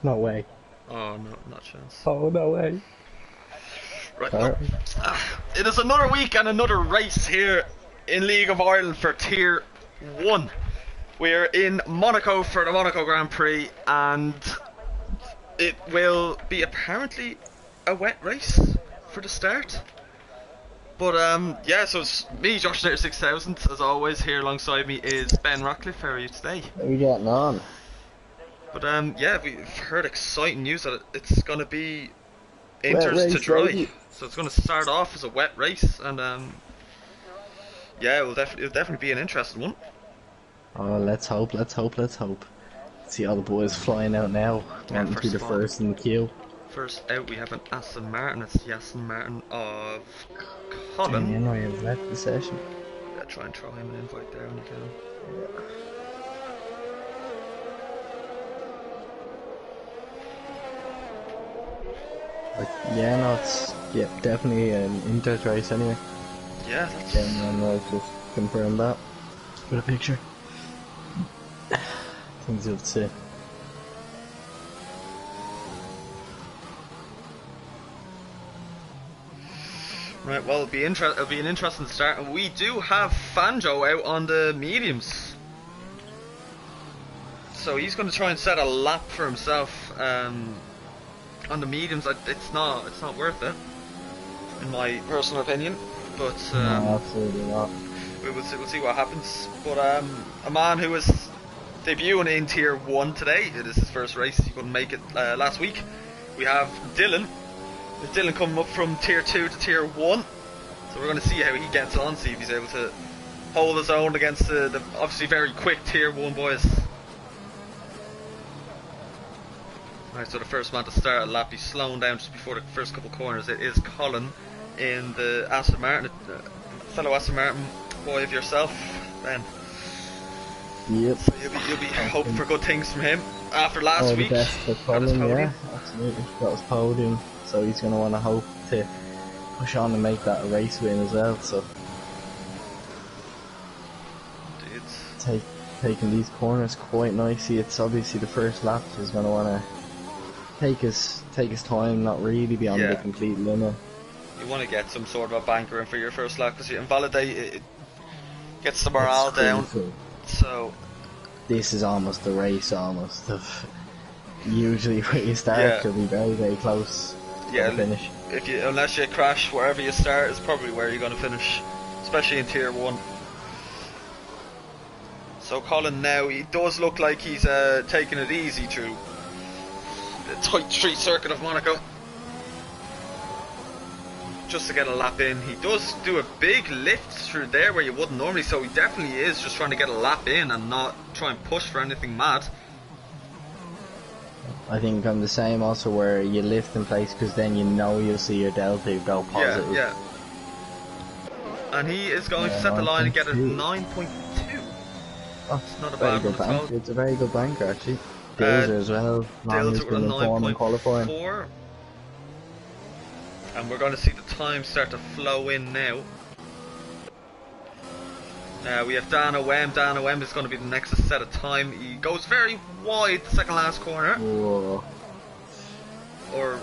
No way. Oh no, not a chance. Oh, no way. Right, well, it is another week and another race here in League of Ireland for Tier 1. We're in Monaco for the Monaco Grand Prix, and it will be apparently a wet race for the start. But yeah, so it's me, Josh Nader 6000, as always. Here alongside me is Ben Rockcliffe. How are you today? How are you getting on? But yeah, we've heard exciting news that it's going to be inters to dry. Baby. So it's going to start off as a wet race, and yeah, it'll definitely be an interesting one. Oh, let's hope. See all the boys flying out now. Want to be the first in the queue. First out, we have an Aston Martin. It's the Aston Martin of Colin. Yeah, no, you've left the session. Yeah, try and throw him an invite there when you can. Yeah, no, it's definitely an inter race anyway. Yeah, that's... I'll just confirm that with a picture. Things you'll see. Right, well, it'll be an interesting start, and we do have Fanjo out on the mediums. So he's going to try and set a lap for himself on the mediums. It's not worth it, in my personal opinion. But no, absolutely not. We'll see what happens. But a man who is debuting in Tier 1 today, it is his first race. He couldn't make it last week. We have Dylan. With Dylan coming up from Tier 2 to Tier 1. So we're going to see how he gets on, see if he's able to hold his own against the obviously very quick Tier 1 boys. Alright, so the first man to start a lap, he's slowing down just before the first couple corners. It is Colin in the Aston Martin, fellow Aston Martin boy of yourself, Ben. Yep. So you'll be hoping for good things from him after last week. The best for Colin, yeah, absolutely. Got his podium, so he's going to want to hope to push on and make that a race win as well. So taking these corners quite nicely. It's obviously the first lap, so he's going to want to take his time, not really be on the complete limit. You want to get some sort of a banker in for your first lap, because you invalidate it gets the morale down. So this is almost the race, almost. Usually where you start, you'll be very, very close to the finish. Unless you crash wherever you start, is probably where you're going to finish, especially in Tier 1. So Colin now, he does look like he's taking it easy through the tight street circuit of Monaco, just to get a lap in. He does do a big lift through there where you wouldn't normally, so he definitely is just trying to get a lap in and not try and push for anything mad. I think I'm the same also, where you lift in place, because then you know you'll see your delta go positive. Yeah. And he is going to set the line and get a 9.2. Oh, it's not a bad one at all. It's a very good banker actually. Dilser as well. Dilser with a 9.4. And we're going to see the time start to flow in now. We have Dan O'Wem. Dan O'Wem is going to be the next to set a time. He goes very wide the second last corner. Whoa. Or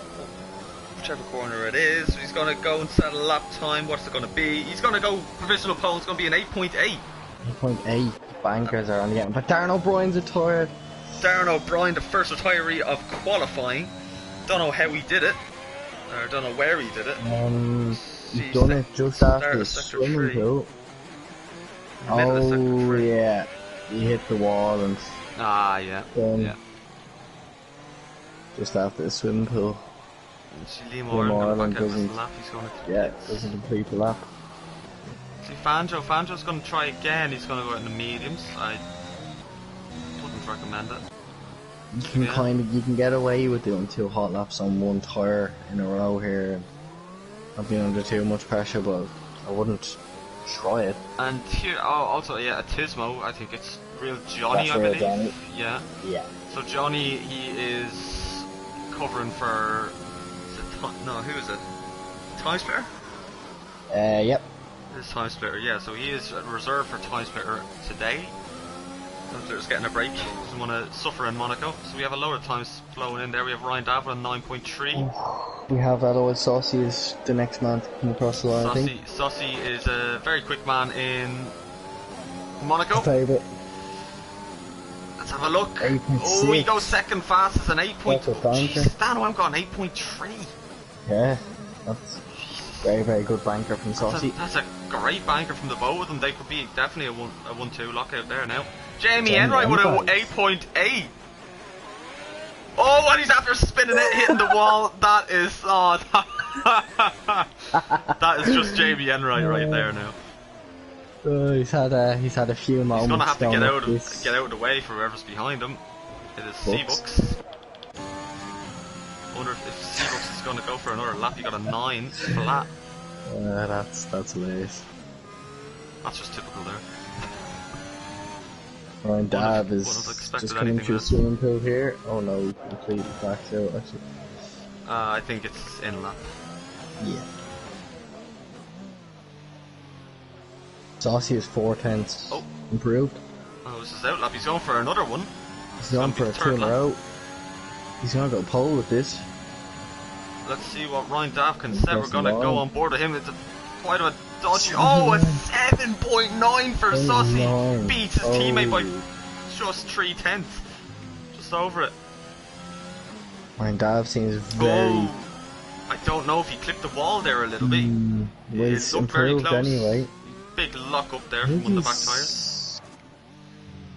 whichever corner it is. He's going to go and set a lap time. What's it going to be? He's going to go provisional pole. It's going to be an 8.8. 8.8. Bankers are on the end. But Darren O'Brien's retired. Darren O'Brien, the first retiree of qualifying. Don't know how he did it. Or don't know where he did it. He's done it just after the swimming pool. Oh yeah, he hit the wall and just after the swimming pool. Liam Moran doesn't complete the lap. See Fanjo's going to try again. He's going to go out in the mediums. I wouldn't recommend it. You can get away with doing 2 hot laps on 1 tyre in a row here. I've been under too much pressure, but I wouldn't try it. And here, also, at Tismo, I think it's real Johnny, I believe. Johnny. Yeah. So Johnny, he is covering for, who is it? Time Splitter? Yep. This Time Splitter, yeah, so he is reserved for Time Splitter today. Just getting a break. Doesn't want to suffer in Monaco. So we have a load of times flowing in there. We have Ryan Dav on 9.3. We have that old Saucy is the next man to come across the line, I think. Saucy is a very quick man in Monaco. Favourite. Let's have a look. 8.6. Oh, he goes second fastest an 8. That's a banker. Jeez, Dan, I'm got an 8.3. Yeah, that's very, very good banker from Saucy. That's a great banker from the both of them. They could be definitely a 1-2 lockout there now. Jamie Enright with a 8.8. Oh, and he's after spinning it, hitting the wall. That is, that is just Jamie Enright right there now. He's had a few moments. He's gonna have to get out of of the way for whoever's behind him. It is Seabucks. Wonder if Seabucks is gonna go for another lap. He got a 9 flat. That's hilarious. That's just typical there. Ryan Dav is just coming through the swimming pool here. Oh no, he completely backs out actually. I think it's in lap. Yeah. Saucy is 4/10. Oh. Improved. Oh, this is out lap. He's going for another one. He's going for a 2 in a row. He's gonna go pole with this. Let's see what Ryan Dav can say. We're gonna go on board with him. It's quite a dodgy. Oh, a 7.9 for Saucy. Beats his teammate by just 3/10. Just over it. Ryan Dav seems very. Oh, I don't know if he clipped the wall there a little bit. Well, It's looked very close. Anyway. Big lock up there from one of the back tyres.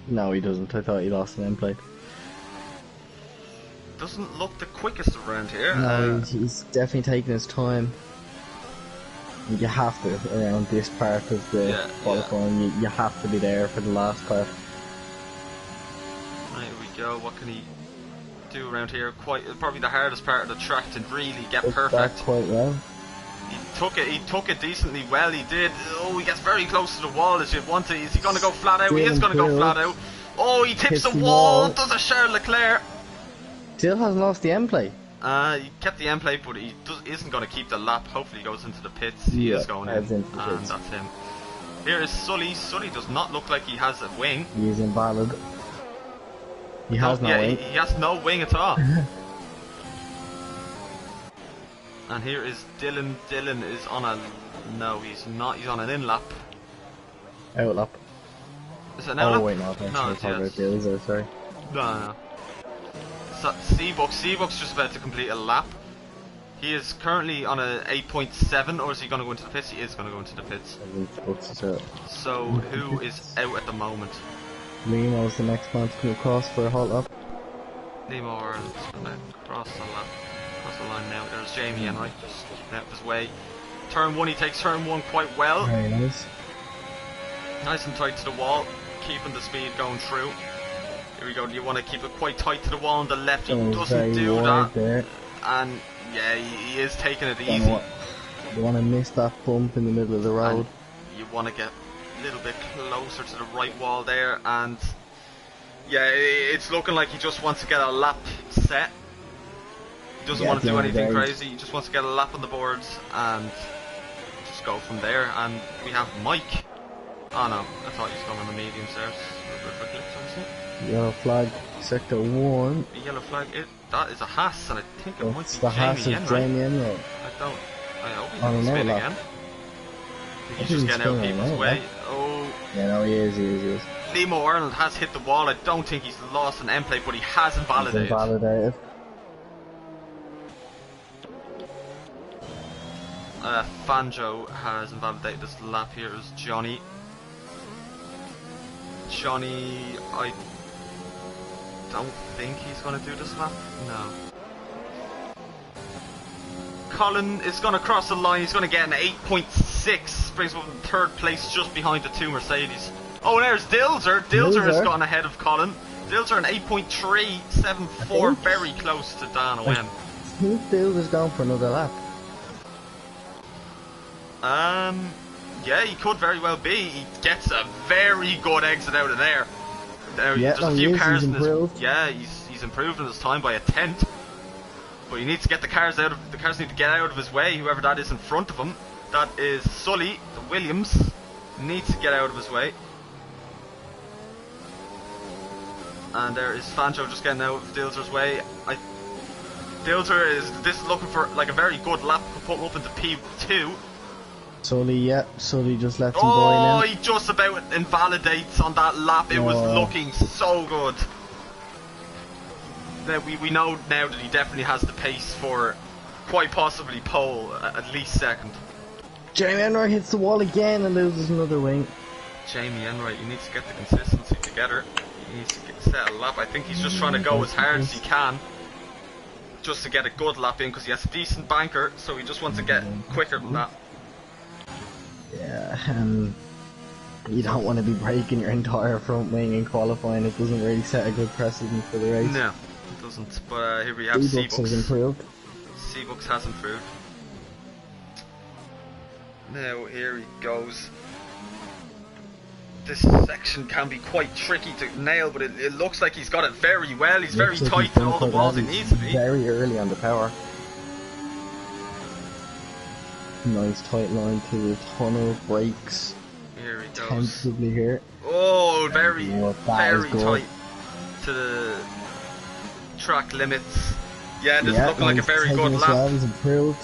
No, he doesn't. I thought he lost an end plate. Doesn't look the quickest around here. No, he's definitely taking his time. You have to around this part of the qualifying. You have to be there for the last part. Right, here we go. What can he do around here? Probably the hardest part of the track to really get perfect. That quite well. He took it decently well. He did. Oh, he gets very close to the wall as you'd want to. Is he going to go flat out? He is going to go flat out. Oh, he tips the wall. Does a Charles Leclerc. Still hasn't lost the end plate. He kept the end plate, but he isn't going to keep the lap. Hopefully he goes into the pits. He is going in, and that's him. Here is Sully. Sully does not look like he has a wing. He is invalid. He has no wing. He has no wing at all. And here is Dylan. Dylan is on a... No, he's not. He's on an in lap. Out lap. Is it an out lap? Oh wait, no. Sorry. No. So, Seabucks just about to complete a lap. He is currently on a 8.7, or is he going to go into the pits? He is going to go into the pits. So, who is out at the moment? Nemo's the next man to come across for a hot lap. Nemo is going to cross the line now. There's Jamie Enright, just keeping out of his way. Turn 1, he takes turn 1 quite well. Very nice. Nice and tight to the wall, keeping the speed going through. Here we go, you want to keep it quite tight to the wall on the left, he doesn't do that. There. And yeah, he is taking it easy. You want to miss that bump in the middle of the road. And you want to get a little bit closer to the right wall there, and yeah, it's looking like he just wants to get a lap set. He doesn't want to do anything crazy, he just wants to get a lap on the boards and just go from there. And we have Mike. Oh no, I thought he was going on the mediums there. Yellow flag, sector 1. A yellow flag, that is a Haas, and I think it might be the Haas Jamie Enright. I hope he doesn't spin again. He's just getting out of people's way. Oh. Yeah, no, he is. Limo Ireland has hit the wall. I don't think he's lost an end plate, but he has invalidated. Fanjo has invalidated this lap. Here is Johnny. I don't think he's going to do this lap. No. Colin is going to cross the line. He's going to get an 8.6. Brings him up in third place, just behind the 2 Mercedes. Oh, there's Dilzer. Dilzer has gone ahead of Colin. Dilzer an 8.374, very close to Dan Owen. I think Dilzer's going for another lap. Yeah, he could very well be. He gets a very good exit out of there. There's a few cars in his, he's improved in his time by a 1/10. But he needs to get the cars need to get out of his way, whoever that is in front of him. That is Sully, the Williams. Needs to get out of his way. And there is Fancho just getting out of Dilzer's way. Dilzer is looking for like a very good lap, could put him up into P2. Sully just left him Oh, going he just about invalidates on that lap. It was looking so good. Now, we know now that he definitely has the pace for quite possibly pole, at least second. Jamie Enright hits the wall again and loses another wing. Jamie Enright, he needs to get the consistency together. He needs to set a lap. I think he's just trying to go as hard as he can, just to get a good lap in, because he has a decent banker, so he just wants to get quicker than that. Yeah, you don't want to be breaking your entire front wing in qualifying. It doesn't really set a good precedent for the race. No, it doesn't. But here we have Seabooks has improved. Seabooks has improved. Now here he goes. This section can be quite tricky to nail, but it looks like he's got it very well. He's very tight to all the walls he needs to be. Very early on the power. Nice tight line to the tunnel, brakes. Here he goes. Tentatively here. Oh, very tight to the track limits. Yeah, this is looking like a very good lap. Well, he's improved.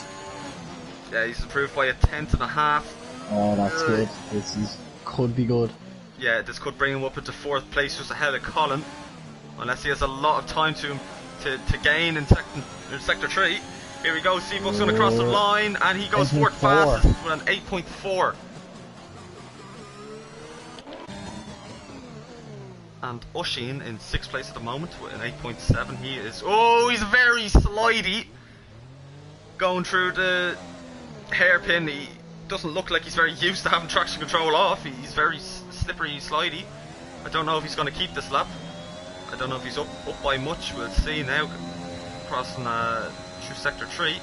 Yeah, he's improved by a 10.5. Oh, that's good. This could be good. Yeah, this could bring him up into 4th place, just ahead of Colin, unless he has a lot of time to gain in sector 3. Here we go, Seabook's going to cross the line, and he goes 4th fastest with an 8.4. And Oshin in 6th place at the moment with an 8.7. He is, he's very slidey. Going through the hairpin, he doesn't look like he's very used to having traction control off. He's very slippery, slidey. I don't know if he's going to keep this lap. I don't know if he's up by much. We'll see now. Crossing through sector 3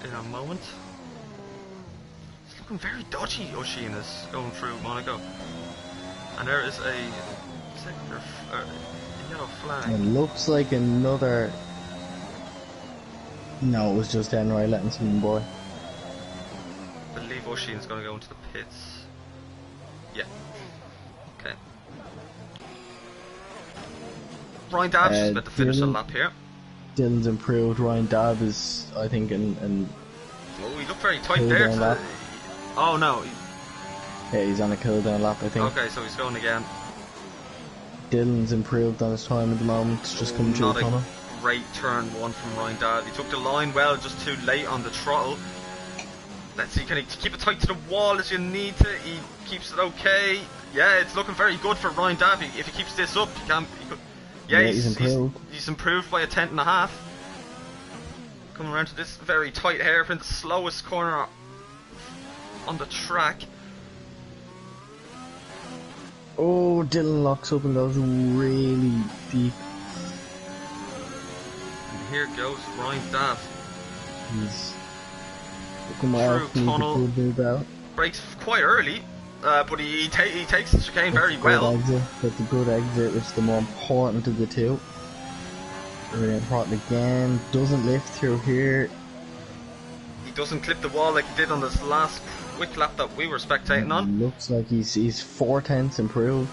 in a moment. It's looking very dodgy. Oshin is going through Monaco, and there is a sector yellow flag. It looks like another. No, it was just Enright letting someone boy. I believe Oshin's going to go into the pits. Yeah. Okay. Ryan Dabb's just about to finish a lap here. Dylan's improved. Ryan Dabb is, I think, in oh, he looked very tight there. Oh no. Yeah, he's on a kill down lap, I think. Okay, so he's going again. Dylan's improved on his time at the moment. It's just coming through the tunnel. Great turn 1 from Ryan Dabb. He took the line well, just too late on the throttle. Let's see, can he keep it tight to the wall as you need to? He keeps it okay. Yeah, it's looking very good for Ryan Dabb. If he keeps this up, he could. Yeah, he's improved. He's improved by a 10.5. Coming around to this very tight hairpin, the slowest corner on the track. Oh, Dylan locks up and goes really deep. And here goes Ryan Dabb. He's looking well. Through tunnel. Brakes quite early. But he takes the chicane very well. That's a good exit, which is the more important of the two. Very important again. Doesn't lift through here. He doesn't clip the wall like he did on this last quick lap that we were spectating on. Looks like he's 4/10 improved.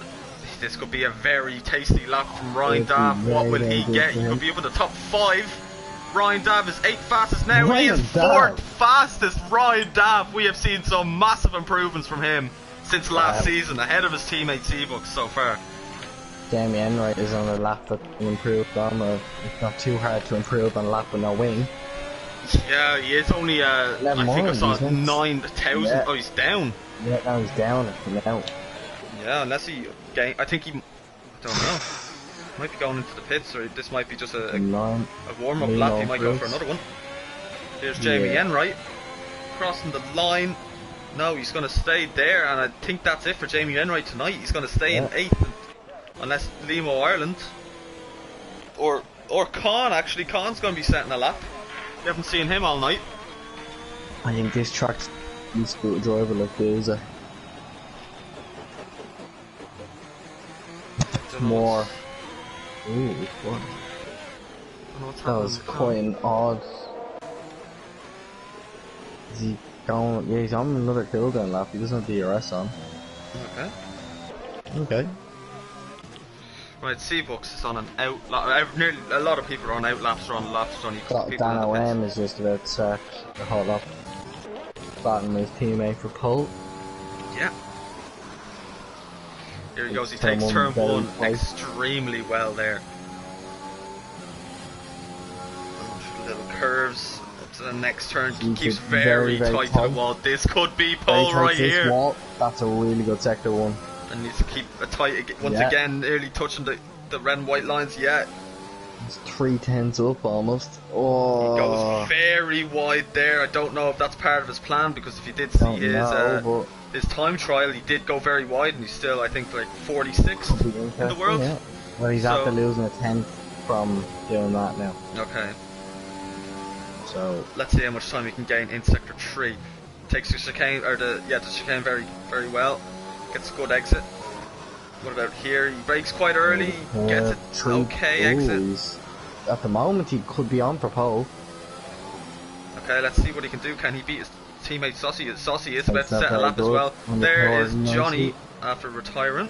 This could be a very tasty lap from Ryan Dabb. What will he get? He could be up in the top 5. Ryan Dabb is 8th fastest now. He is 4th fastest. Ryan Dabb. We have seen some massive improvements from him since last season, ahead of his teammate Seabooks so far. Jamie Enright is on a lap that can improve on. It's not too hard to improve on a lap with no wing. Yeah, he is only, I think I saw 9,000. Yeah. Oh, he's down. Yeah, now he's down now. Yeah, unless he I think he, I don't know. Might be going into the pits, or this might be just a warm-up lap. He might go for another one. Here's Jamie Enright crossing the line. No, he's going to stay there, and I think that's it for Jamie Enright tonight. He's going to stay in 8th, unless Limo Ireland or Con. Actually, Con's going to be setting a lap. We haven't seen him all night. I think this track's needs to be a driver like Boozer. More. Ooh, what? That was quite an odd. Is he going? Yeah, he's on another kill down lap. He doesn't have the DRS on. Okay. Okay. Right, Seabucks is on an out. Nearly a lot of people are on out laps or on laps. Only people in Dan the pits. OM is just about to start the hot lap. Batting his teammate for pole. Yeah. Here he goes. He Turn takes one turn very 1 tight. extremely well there. Little curves up to the next turn. He keeps very tight to the wall. This could be pole right here. Wall. That's a really good sector one. And needs to keep it tight once again, nearly touching the red and white lines. Yeah. It's 3/10 up almost. Oh. He goes very wide there. I don't know if that's part of his plan, because if you did see his time trial, he did go very wide, and he's still, I think, like 46th in the world. Yeah. Well, he's after losing a 10th from doing that now. Okay. So let's see how much time he can gain in sector 3. Takes the chicane, or the chicane very, very well. Gets a good exit. What about here? He brakes quite early. Gets it. Okay, exit. At the moment, he could be on for pole. Okay, let's see what he can do. Can he beat his teammate Saucy? Saucy is about to set a lap as well. There is Johnny after retiring.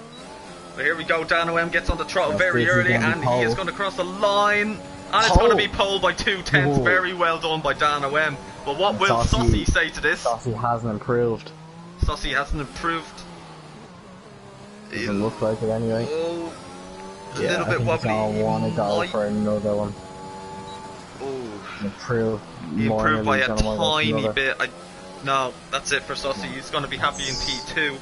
But here we go. Dan OM gets on the throttle very early, and he is going to cross the line. And it's going to be pole by 2/10. Very well done by Dan OM. But what will Saucy say to this? Saucy hasn't improved. Saucy hasn't improved. Doesn't look like it anyway. Oh, a little bit wobbly. I want to go for another one. Oh, he improved by a tiny bit. No, that's it for Saucy. He's going to be happy in P2.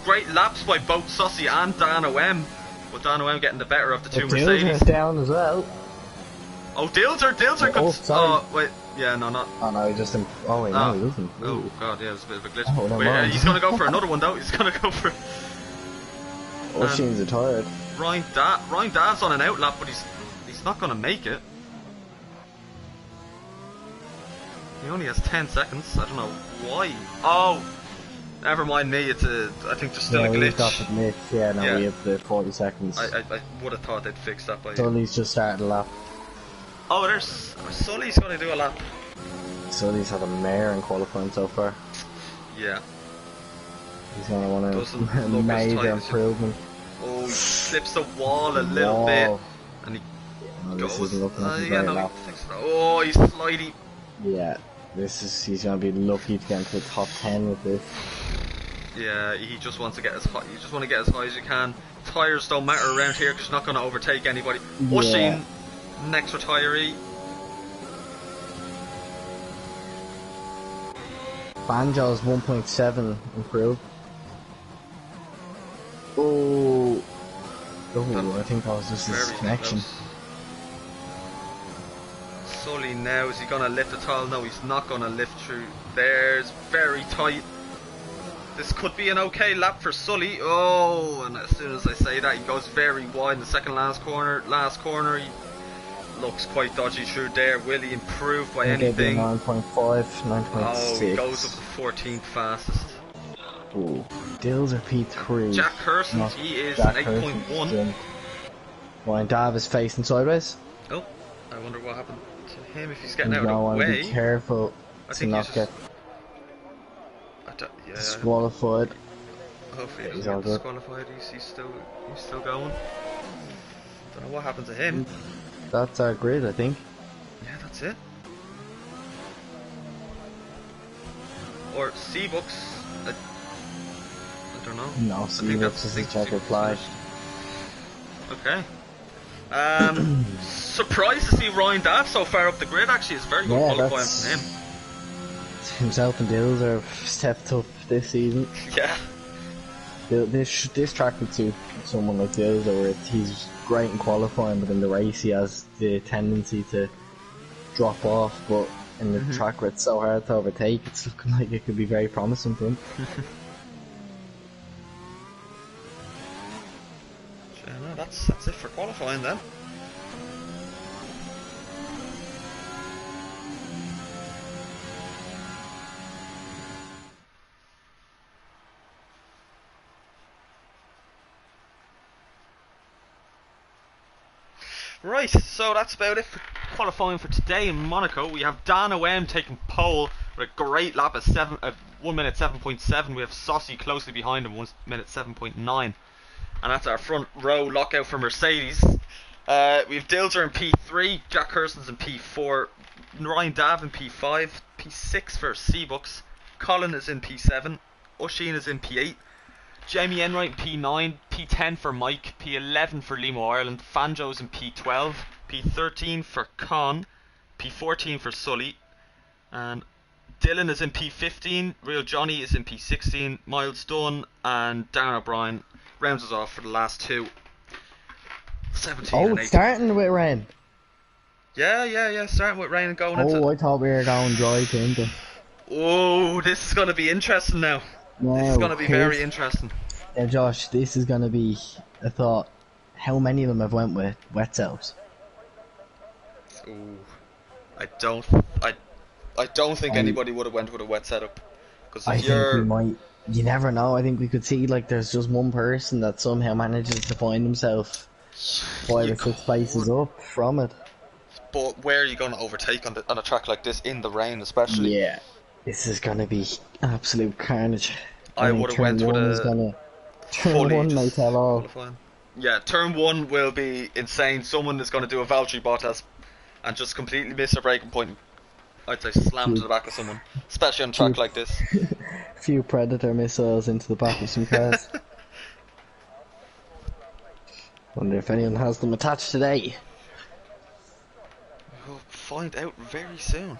Great laps by both Saucy and Dan OM. But Dan OM getting the better of the two Mercedes. Down as well. Oh, Dilzer could. Oh, wait. Yeah, no, not. Oh, no, he just. Oh, wait, no, he doesn't. Oh, god, yeah, it's a bit of a glitch. Wait, he's going to go for another one, though. He's going to go for. Machines are tired. Ryan Dad's on an out lap, but he's not going to make it. He only has 10 seconds. I don't know why. Oh, never mind me. It's I think there's still a glitch. We've got the glitch. Yeah, no, we have the 40 seconds. I would have thought they'd fix that by. Sully's just started a lap. Oh, there's Sully's going to do a lap. Sully's had a mare in qualifying so far. Yeah. He's going to want a major improvement. Oh, he slips the wall a little bit, and he goes. Oh, he's sliding. Yeah, he's going to be lucky to get into the top 10 with this. Yeah, he just wants to get as high. You just want to get as high as you can. Tires don't matter around here because you're not going to overtake anybody. Pushing next retiree. Banjo's 1.7 improved. Oh, I think that was just his connection. Sully now, is he going to lift at all? No, he's not going to lift through. There's very tight. This could be an okay lap for Sully. Oh, and as soon as I say that, he goes very wide in the second last corner. He looks quite dodgy through there. Will he improve by anything? 9.5, 9.6. Oh, he goes up to 14th fastest. Ooh, Dills are P3. Jack Kirsten, he is an 8.1. Ryan Dav is facing sideways. Oh, I wonder what happened to him if he's getting out of the way. Be careful to not get disqualified. Hopefully he doesn't get disqualified. He's still going. Don't know what happened to him. That's our grid, I think. Yeah, that's it. Or Seabucks. I don't know. No, Seabucks is the checkered flag. Okay. Surprised to see Ryan Daff so far up the grid. Actually, it's very good qualifying from him. Himself and Dills are stepped up this season. Yeah. This track would suit someone like Dills, where he's great in qualifying, but in the race he has the tendency to drop off. But in the track where it's so hard to overtake, it's looking like it could be very promising for him. No, that's it for qualifying then. Right, so that's about it for qualifying for today in Monaco. We have Dan OM taking pole with a great lap at 1 minute 7.7. We have Saucy closely behind him, 1 minute 7.9. and that's our front row lockout for Mercedes. We've Dilzer in P3, Jack Hurston's in P4, Ryan Dav in P5, P6 for Seabucks, Colin is in P7, Oisin is in P8, Jamie Enright in P9, P10 for Mike, P11 for Limo Ireland, Fanjo's in P12, P13 for Con, P14 for Sully, and Dylan is in P15, Real Johnny is in P16, Miles Dunn and Darren O'Brien rounds us off for the last two. 17 and 18. It's starting with rain. Yeah, starting with rain and going into... Oh, I thought we were going dry to England. Oh, this is going to be interesting now. This is going to be very interesting. Yeah, Josh, this is going to be... I thought, how many of them have went with wet setups? Ooh, I don't think anybody would have went with a wet setup. Because I think we might. You never know. I think we could see like there's just one person that somehow manages to find himself 5 or 6 places up from it. But where are you going to overtake on a track like this in the rain, especially? Yeah, this is going to be absolute carnage. I would have went with a turn one may tell all. Yeah, turn 1 will be insane. Someone is going to do a Valtteri Bottas and just completely miss their braking point. I'd say slam to the back of someone, especially on a track like this. A few Predator missiles into the back of some cars. Wonder if anyone has them attached today. We'll find out very soon.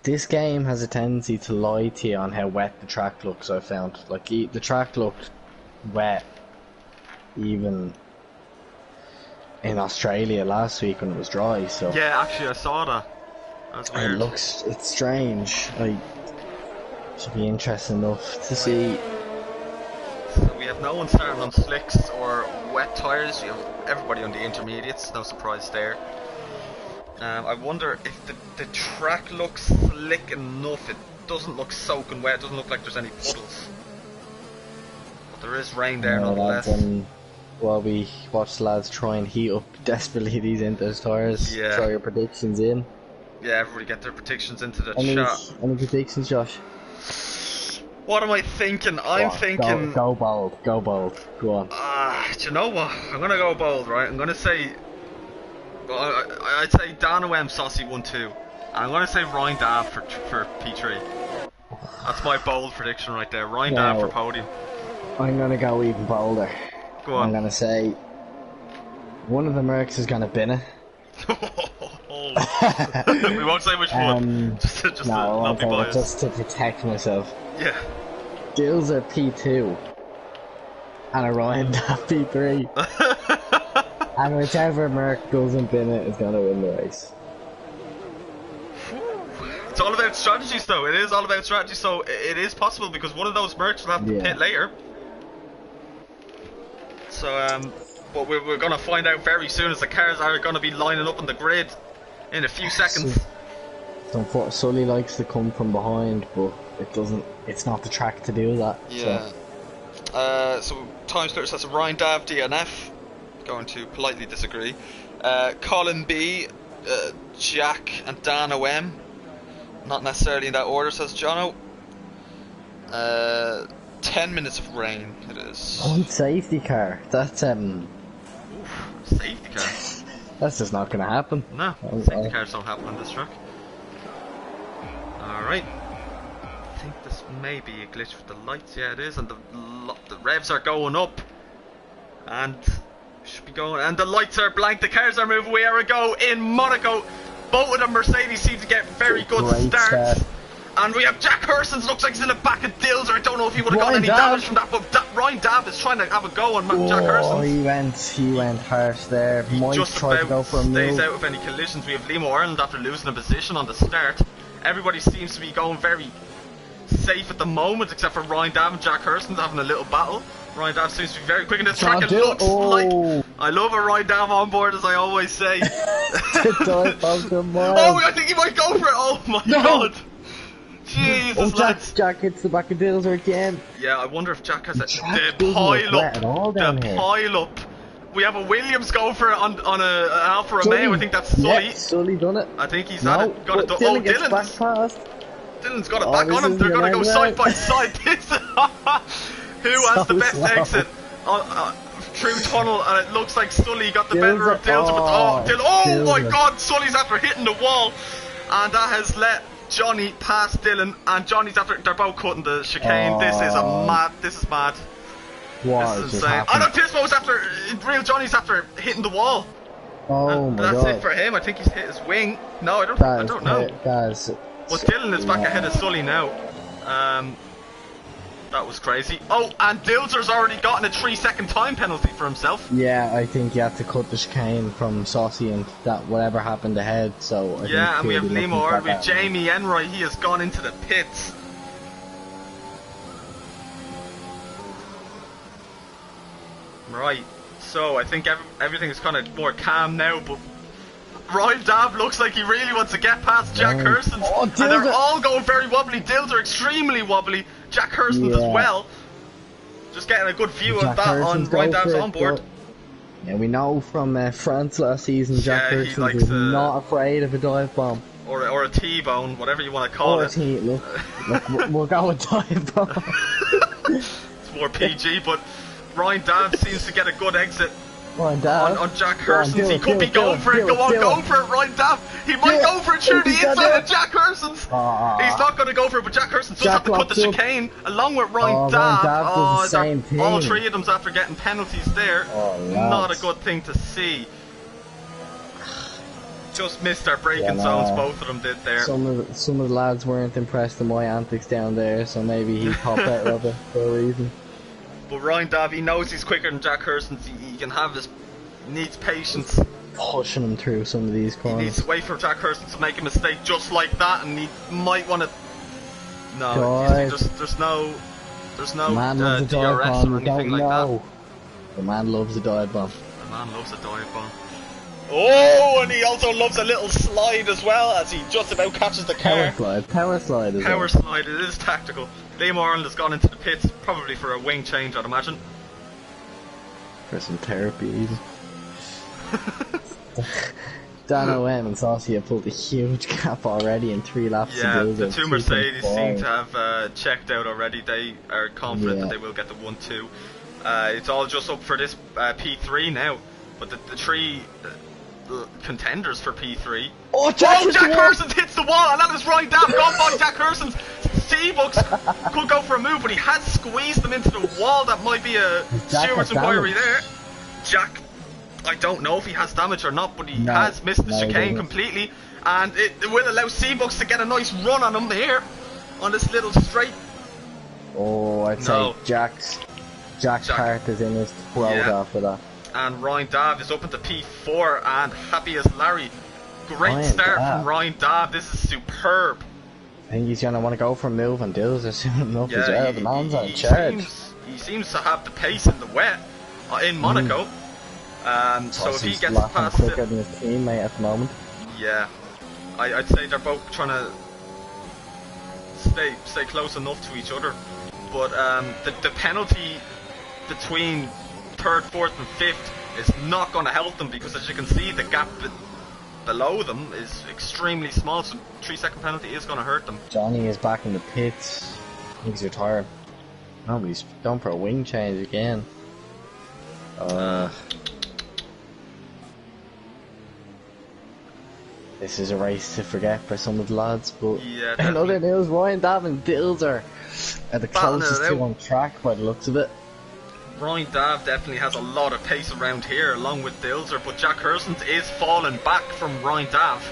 This game has a tendency to lie to you on how wet the track looks, I found. Like, the track looked wet even in Australia last week when it was dry, so... Yeah, actually I saw that. That's weird. It's strange. Like, should be interesting enough to see. So we have no one starting on slicks or wet tyres. We have everybody on the intermediates, no surprise there. I wonder if the track looks slick enough. It doesn't look soaking wet, it doesn't look like there's any puddles. But there is rain there nonetheless. While we watch the lads try and heat up desperately these Inter tyres, throw your predictions in. Yeah, everybody get their predictions into the chat. Any predictions, Josh? What am I thinking? I'm thinking... Go bold, go on. Do you know what? I'm going to go bold, right? I'm going to say... Well, I'd say Dan OM Saucy 1-2. And I'm going to say Ryan Dav for P3. That's my bold prediction right there. Ryan Dav for podium. I'm going to go even bolder. Go on. I'm going to say... one of the Mercs is going to bin it. We won't say which one. Just to not be biased. Just to protect myself. Yeah. Dilzer P2 and a Ryan Dav P3. And whichever Merc doesn't bin it is going to win the race. It's all about strategies though. It is all about strategy, so it is possible because one of those Mercs will have to pit later. So but we're going to find out very soon as the cars are going to be lining up on the grid in a few seconds. Sully likes to come from behind, but it's not the track to do that. Yeah. So time splitter says Ryan Dav DNF. Going to politely disagree. Colin B, Jack and Dan OM. Not necessarily in that order, says Jono. 10 minutes of rain it is. One safety car. That's Oof, safety car. That's just not gonna happen. No, safety cars don't happen on this track. Alright. I think this may be a glitch with the lights. Yeah, it is, and the revs are going up. And should be going, and the lights are blank, the cars are moving, we are a go in Monaco. Both of them Mercedes seem to get very good starts. And we have Jack Hurston's, looks like he's in the back of Dills. I don't know if he would have got any damage from that, but Ryan Dav is trying to have a go on Jack Hurston's. He went harsh there. Mike just tried to go for a move. Stays out of any collisions. We have Limo Ireland after losing a position on the start. Everybody seems to be going very safe at the moment, except for Ryan Dav and Jack Hurston's having a little battle. Ryan Dav seems to be very quick in this track. It looks like... I love a Ryan Dav on board, as I always say. I think he might go for it. Oh my god. Jesus, Jack hits the back of Dilzer again. Yeah, I wonder if Jack has the pile up. We have a Williams go for it on a Alfa Romeo. I think that's Sully. Yeah, Sully done it. I think he's got it done. Dylan gets back past. Dylan's got it back on him. They're going to go side by side. Who has the best slow. exit through tunnel? And it looks like Sully got the better of Dilzer. Oh my God! Sully's after hitting the wall, and that has let Johnny pass Dylan. And Johnny's after. They're both cutting the chicane. This is mad. This is mad. What this is insane. I know Tismo's after. Real Johnny's after hitting the wall. Oh and my that's God. it for him. I think he's hit his wing. No, I don't know. Well, Dylan is back ahead of Sully now. That was crazy. Oh, and Dilzer's already gotten a 3-second time penalty for himself. Yeah, I think you had to cut the chicane from Saucy and that whatever happened ahead. So I yeah, think and we have Limor, we have that. Jamie Enroy. He has gone into the pits. Right. So I think everything is kind of more calm now, but Ryan Dav looks like he really wants to get past Jack Hursons. Oh, and they're all going very wobbly. Dills are extremely wobbly. Jack Hursons as well. Just getting a good view of that on Ryan Dav's onboard. Yeah, we know from France last season, Jack Hursons is not afraid of a dive bomb. Or a T-bone, whatever you want to call it. Look, we'll go with dive bomb. It's more PG, but Ryan Dav seems to get a good exit on Jack Hursons. He could be going for it. Go for it, Ryan Dav. He might go for it through the inside of Jack Hursons. He's not going to go for it, but Jack Hursons does have to cut the chicane along with Ryan Dav. All three of them's after getting penalties there. Not a good thing to see. Just missed their braking zones, both of them did there. Some of the lads weren't impressed with my antics down there, so maybe he popped out of it for a reason. But Ryan Dav, he knows he's quicker than Jack Hursons. He can have his. He needs patience. Pushing him through some of these corners. He needs to wait for Jack Hursons to make a mistake just like that, and he might want to. No, there's no DRS or anything like that. The man loves a dive bomb. The man loves a dive bomb. Oh, and he also loves a little slide as well, as he just about catches the car. Power slide. It is tactical. Liam Arnold has gone into the pits, probably for a wing change, I'd imagine. For some therapy, even. Dan OM and Saucy have pulled a huge gap already in 3 laps. Yeah, the two Mercedes seem to have checked out already. They are confident that they will get the 1-2. It's all just up for this P3 now, but the 3 contenders for P3. Oh, Jack Hursons hits the wall, and that is Ryan Dav gone by Jack Hursons. Seabucks could go for a move, but he has squeezed them into the wall. That might be a Stewart's inquiry there. Jack, I don't know if he has damage or not, but he has missed the chicane completely, and it will allow Seabucks to get a nice run on him here on this little straight. Oh, I'd say Jack's heart is in his throat after that. And Ryan Dav is up into P4 and happy as Larry. Great start from Ryan Dav. This is superb. I think he's going to want to go for a move and deals as soon enough as well. The man's on charge. He seems to have the pace in the wet in Monaco. So if he gets past quicker than his teammate at the moment. Yeah, I'd say they're both trying to stay close enough to each other. But the penalty between 3rd, 4th and 5th is not going to help them, because as you can see, the gap below them is extremely small, so 3-second penalty is going to hurt them. Johnny is back in the pits. I think he's retired. Oh, he's going for a wing change again. This is a race to forget for some of the lads, but in other news, Ryan Dav and Dills are the closest to on track by the looks of it. Ryan Dav definitely has a lot of pace around here, along with Dilzer, but Jack Hursons is falling back from Ryan Dav.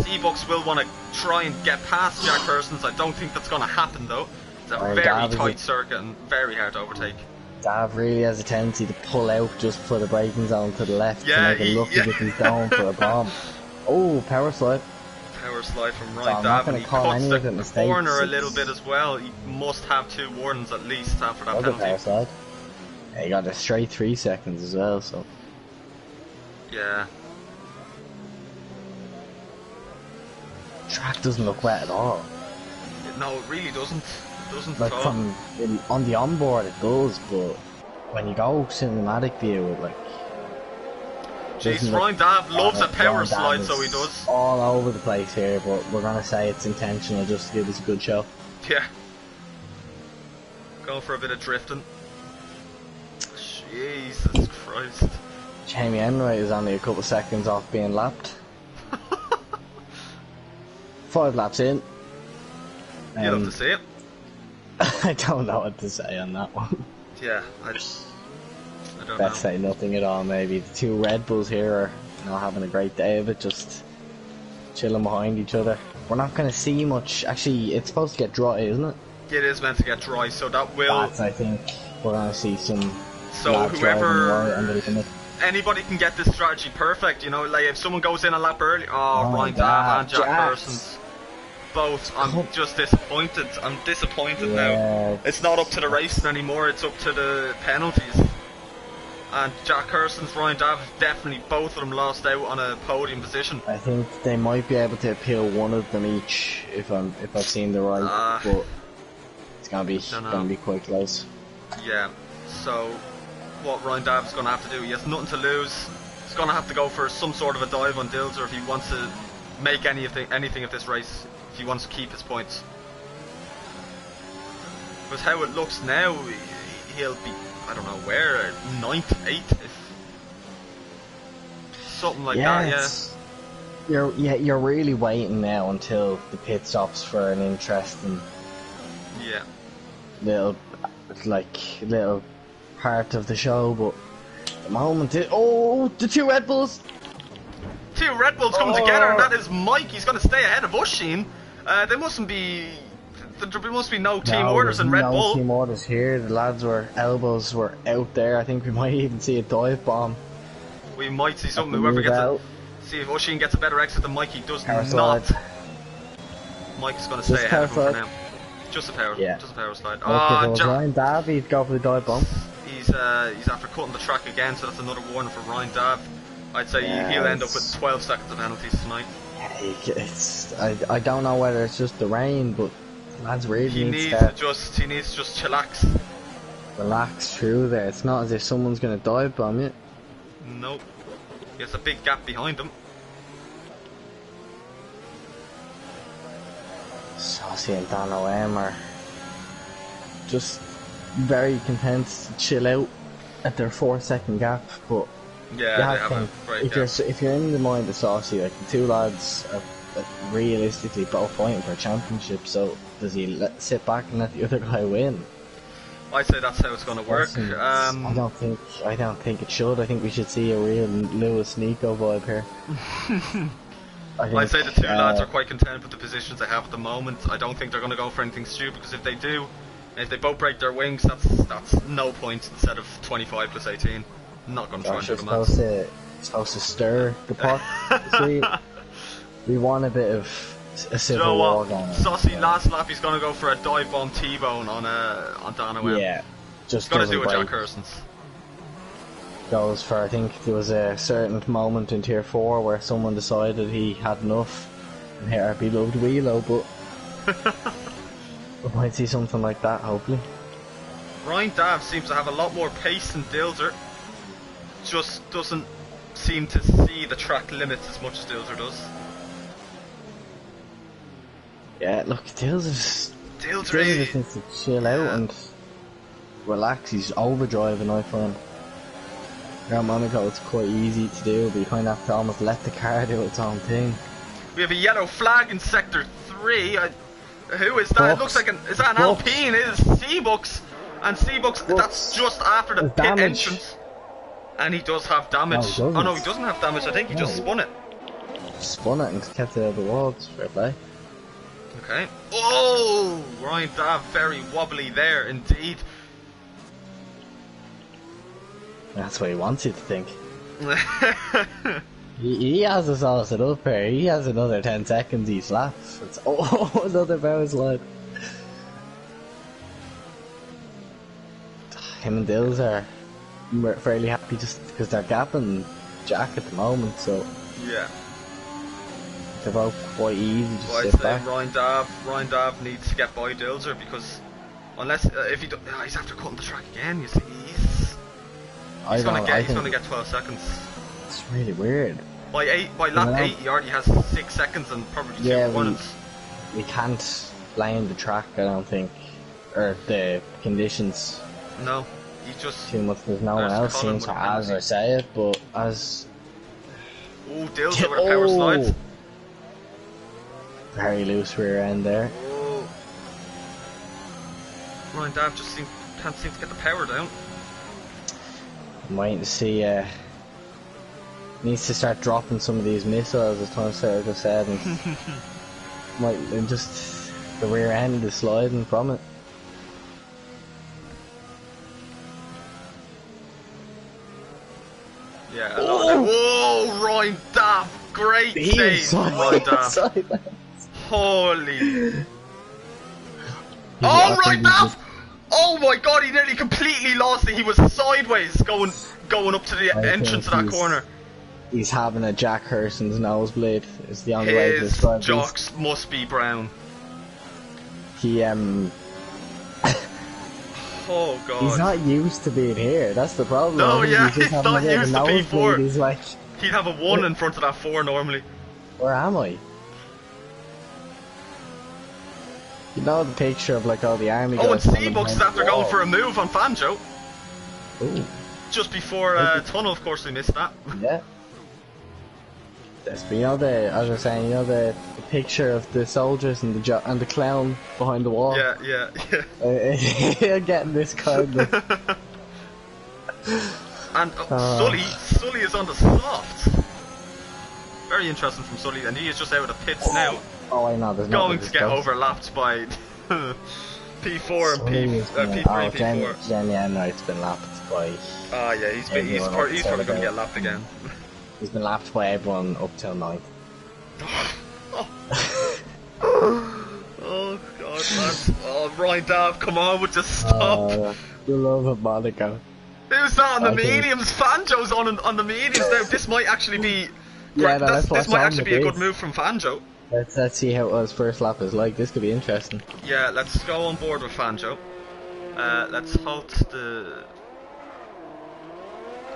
Seabucks will want to try and get past Jack Hursons. I don't think that's going to happen though. It's a very tight circuit and very hard to overtake. Dav really has a tendency to pull out just for the braking zone to the left to make it look as if he's going for a bomb. Oh, power slide. Power slide from Ryan Dav, and he cuts the corner a little bit as well. He must have 2 warnings at least after that penalty. Power slide. Yeah, he got a straight 3 seconds as well, so. Yeah. Track doesn't look wet at all. No, it really doesn't. It doesn't like at all. On the onboard it does, but when you go cinematic view, it like. Jeez, Ryan Dav loves a power slide, so he does. All over the place here, but we're gonna say it's intentional just to give us a good show. Yeah. Going for a bit of drifting. Jesus Christ. Jamie Enright is only a couple seconds off being lapped. 5 laps in. You'd love to see it. I don't know what to say on that one. Yeah, I don't know. Best say nothing at all, maybe. The 2 Red Bulls here are not having a great day of it, just chilling behind each other. We're not going to see much. Actually, it's supposed to get dry, isn't it? It is meant to get dry, so that will... That's, I think, we're going to see some... So whoever... Anybody can get this strategy perfect, you know, like if someone goes in a lap early... Oh, Ryan Dav and Jack Persons. Both. I'm just disappointed. I'm disappointed now. It's not up to the racing anymore, it's up to the penalties. And Jack Hurston's, Ryan Dav, definitely both of them lost out on a podium position. I think they might be able to appeal one of them each if I've seen the right, but it's gonna be quite close. Yeah. So what Ryan Dav's gonna have to do, he has nothing to lose. He's gonna have to go for some sort of a dive on Dilzer if he wants to make anything of this race, if he wants to keep his points. Because how it looks now, he'll be, I don't know where, 9th, 8th, if something like that. Yeah. You're really waiting now until the pit stops for an interesting little part of the show, but at the moment the 2 Red Bulls. 2 Red Bulls come together, and that is Mike. He's going to stay ahead of Usheen. There must be no team orders in Red Bull. No team orders here. The lads elbows were out there. I think we might even see a dive bomb. We might see something. Whoever gets it. See if Usheen gets a better exit than Mikey does not. Mike's going to stay ahead of him for now. Just a power slide. Ryan Dav, he'd go for the dive bomb. He's after cutting the track again, so that's another warning for Ryan Dav. I'd say he'll end up with 12 seconds of penalties tonight. I don't know whether it's just the rain, but lads really he needs to just chillax. Relax through there. It's not as if someone's going to dive bomb you. Nope. There's a big gap behind him. Saucy and Dan O.M. are just very content to chill out at their 4-second gap, but if you're in the mind of Saucy, like the 2 lads are realistically both fighting for a championship, so does he sit back and let the other guy win? I'd say that's how it's going to work. I don't think it should. I think we should see a real Lewis Nico vibe here. I'd say the 2 lads are quite content with the positions they have at the moment. I don't think they're going to go for anything stupid, because if they do, if they both break their wings, that's no points instead of 25 plus 18. I'm not going to try and do the maths. Supposed to stir the pot. See, we want a bit of a civil war going on. Saucy last lap, he's going to go for a dive bomb T-bone on Dan O.M. Yeah, just going to do a Jack Hurston's. Goes for, I think there was a certain moment in Tier 4 where someone decided he had enough and hit our beloved Wheelo, but we might see something like that, hopefully. Ryan Dav seems to have a lot more pace than Dilzer. Just doesn't seem to see the track limits as much as Dilzer does. Yeah, look, Dilzer just needs to chill out and relax. He's overdriving, I find. Here at Monaco, it's quite easy to do, but you kind of have to almost let the car do its own thing. We have a yellow flag in Sector 3. Who is that? It looks like is that an Alpine? It is Seabucks. And Seabucks, that's just after the pit entrance. And he does have damage. No, no, he doesn't have damage. I think he just spun it. Spun it and kept it out of the walls. Fair play. Okay. Oh! Ryan Dav, very wobbly there indeed. That's what he wants you to think. he has us all set up here. He has another 10 seconds each lap. It's another power slide. Him and Dills are fairly happy just because they're gapping Jack at the moment, so yeah, they're both quite easy to sit back. Ryan Dav needs to get by Dilzer, because unless if he he's after cutting the track again. You see, he's gonna get 12 seconds. It's really weird. By lap 8 he already has 6 seconds and probably 2 points. We can't blame the track, I don't think, or the conditions. No. he just too much. There's no one else Colin seems with to, a as I say it, but as oh, Dilzer with a power slide. Very loose rear end there. Oh. Ryan Dav just can't seem to get the power down. I'm waiting to see. Needs to start dropping some of these missiles, as Tom Slater just said, and and just the rear end is sliding from it. Yeah. Whoa, Ryan Dav, great save, Ryan Dav. Holy. Oh, Ryan Dav! Oh my god, he nearly completely lost it. He was sideways going up to the entrance of that corner. He's having a Jack Hurson's nosebleed. Is the only way to describe his jocks must be brown. He oh god. He's not used to being here. That's the problem. No, yeah, he's not used to P4. He's like, he'd have a 1 in front of that 4 normally. Where am I? You know the picture of like all the army guys. Oh, and Seabuck's is after going for a move on Fanjo. Ooh. Just before tunnel, of course, they missed that. Yeah. But you know as I was saying, you know the picture of the soldiers and the clown behind the wall. Yeah. You're getting this kind of. And Sully is on the soft. Very interesting from Sully, and he is just out of the pits now. Oh, I know. There's going to get overlapped by P4 and P3 and P4. Jamie Enright's been lapped by. Ah, yeah, he's probably going to get lapped again. He's been lapped by everyone up till 9th. Oh god, lads. Oh, Ryan Dav, come on, would you stop? The love of Monaco. Who's that on the mediums? Fanjo's on the mediums now. This might actually be. Yeah, this might actually be a good move from Fanjo. Let's see how his first lap is like. This could be interesting. Yeah, let's go on board with Fanjo. Let's halt the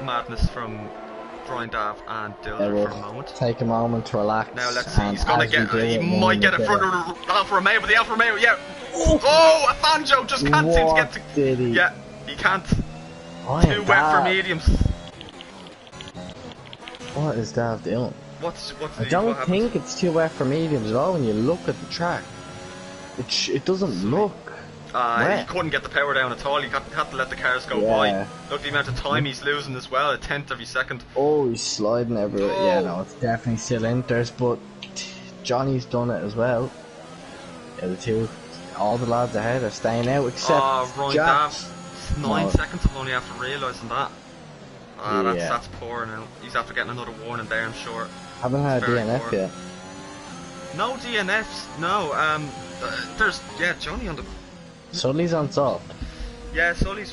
madness from Ryan Dav and Dilder for a moment. Take a moment to relax. Now let's see. He's gonna get. He might get in front of the Alfa Romeo, but the Alfa Romeo, yeah. Oh, a Fanjo just can't seem to get to. Did he? Yeah, he can't. Too wet for mediums. What is Dav doing? I don't think it's too wet for mediums at all when you look at the track. It doesn't look wet. He couldn't get the power down at all. He had to let the cars go by. Look, the amount of time he's losing as well, a tenth every second. Oh, he's sliding everywhere. Oh. Yeah, no, it's definitely still enters, but Johnny's done it as well. Yeah, all the lads ahead are staying out except Ryan Dav. 9 seconds, I'm only after realising that. That's poor now. He's after getting another warning there, I'm sure. Haven't had a DNF yet. No DNFs, no. There's Johnny on the. Sully's on soft. Yeah, Sully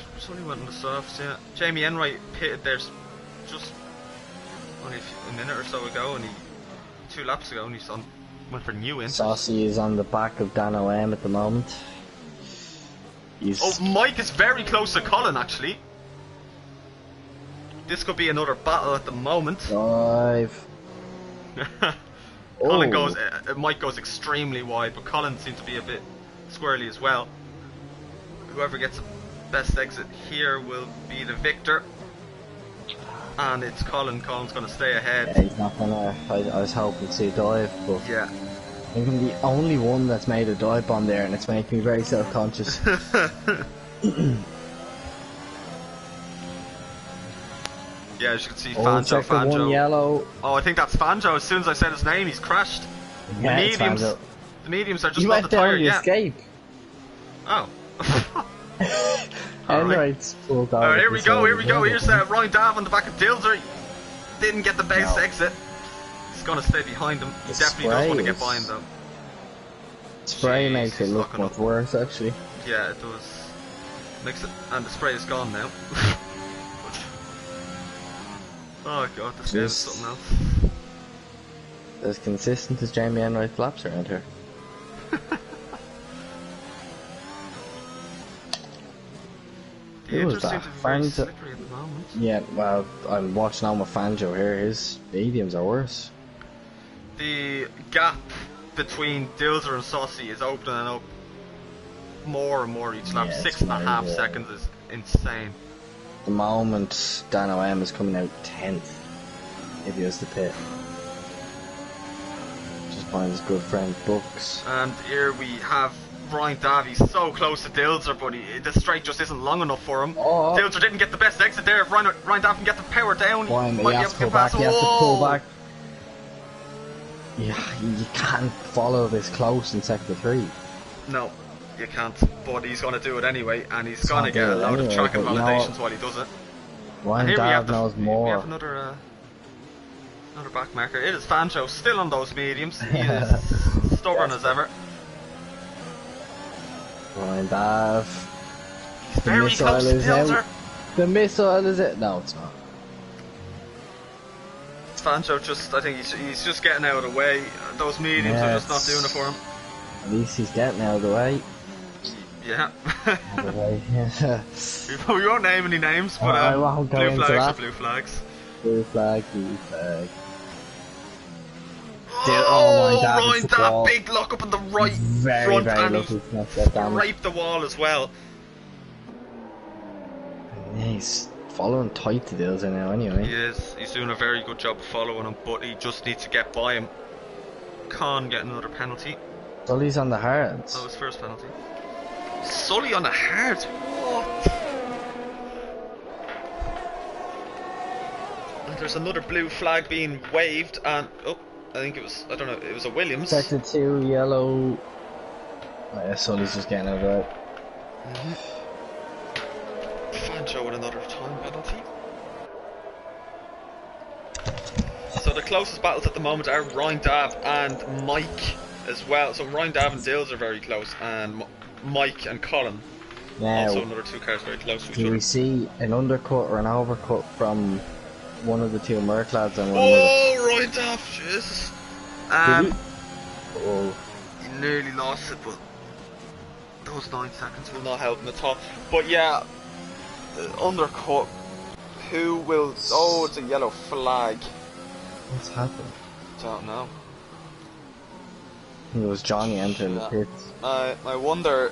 went on the softs. Yeah, Jamie Enright pitted there just only a minute or so ago, and 2 laps ago, and went for new in. Saucy is on the back of Dan O.M. at the moment. Mike is very close to Colin actually. This could be another battle at the moment. 5. Mike goes extremely wide, but Colin seems to be a bit squirrely as well. Whoever gets the best exit here will be the victor. And it's Colin. Colin's going to stay ahead. Yeah, he's not going to. I was hoping to see a dive, but yeah. I think I'm the only one that's made a dive bomb there, and it's making me very self-conscious. Yeah, as you can see, Fanjo. One yellow. Oh, I think that's Fanjo. As soon as I said his name, he's crashed. Yeah, the mediums are just you not the tire. Yeah. Escape. Oh. Alright. Alright, here we go. Here's Ryan Dav on the back of Dilzer. Didn't get the best exit. He's gonna stay behind him. He definitely does want to get by him though. Spray makes it look much worse, actually. Yeah, it does. Makes it, and the spray is gone now. Oh god, this game is something else. As consistent as Jamie Enright flaps around here. The edges seem to be very slippery at the moment. Yeah, well, I'm watching on with Fanjo here. His mediums are worse. The gap between Dilzer and Saucy is opening up more and more each lap. 6.5 seconds is insane. the moment, Dan OM is coming out 10th if he was to pit. Just behind his good friend Bucks. And here we have Ryan Dav. He's so close to Dilzer, but the straight just isn't long enough for him. Oh. Dilzer didn't get the best exit there. If Ryan Dav can get the power down, Ryan, he he might be has able to to pull get back, past. he has to pull back. Yeah, you can't follow this close in sector 3. No, you can't. But he's going to do it anyway, and he's He's going to gonna get a do it load of anyway, track and but you know validations while he does it. Ryan Here Dav knows we more. have another back marker. It is Fancho still on those mediums. He is stubborn as ever. Ryan Dav. He's very close to Dilzer. The missile is it? No, it's not. Fancho just, I think he's just getting out of the way. Those mediums are just not doing it for him. At least he's getting out of the way. Yeah. Out of the way. Yeah. We won't name any names, but I won't go blue into flags that. are blue flags. Blue flag, blue flag. Oh, Ryan Ryan Dav, big lock up on the right very, front, very and lucky he to not get damaged. scraped the wall as well. Yeah, he's following tight to Dilzer now anyway. He is. He's doing a very good job of following him, but he just needs to get by him. Can't get another penalty. Sully's on the hards. That was his first penalty. Sully on the hard. What? And there's another blue flag being waved, and oh, I think it was, I don't know, it was a Williams. Sector 2, yellow. Oh, yeah, Sully's just getting out of it. Fancho with another time penalty. So the closest battles at the moment are Ryan Dav and Mike as well. So Ryan Dav and Dills are very close, and Mike and Colin. Now, Also another two cars very close to each do other. we see an undercut or an overcut from one of the two Merc lads? And one Oh, Ryan Dav, Jesus. Oh. He nearly lost it, but those 9 seconds will not help him at all. But yeah, undercut. Who will? Oh, it's a yellow flag. What's happened? Don't know. I think it was Johnny entering the pits. I wonder.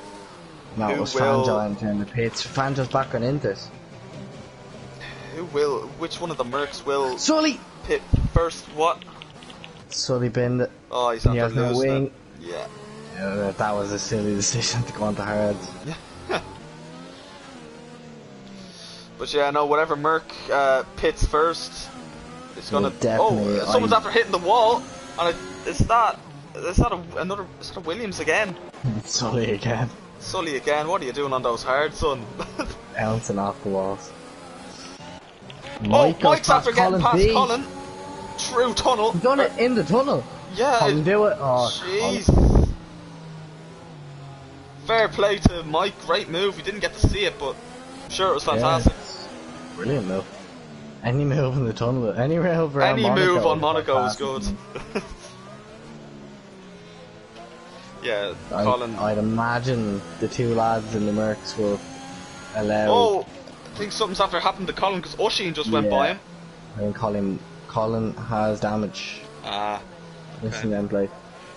No, it who was will- Fanjo entering the pits. Fanjo's back on Intis. Who will? Which one of the Mercs will Sully! pit first? What? Sully binned it. Oh, he's He after has no losing wing. it. Yeah. Yeah, that was a silly decision to go on the hards. But yeah, no, whatever Merc pits first, it's gonna. Well, definitely, Oh, someone's after hitting the wall, and is that a Williams again? Sully again. Sully again. What are you doing on those hard, son? Bouncing off the walls. Oh, goes Mike's after getting past B. Colin through tunnel. He's done it in the tunnel. Yeah. Colin do it. Oh, Jeez. Fair play to Mike. Great move. We didn't get to see it, but I'm sure it was fantastic. Yeah, brilliant move. Any move in the tunnel, any move around Any Monaco move on Monaco is fantastic. good. Yeah, Colin. I'd imagine the two lads in the Mercs will allow. Oh, I think something's after happened to Colin because Oshin just went by him. I think Colin has damage. Ah. Listen then, Blake.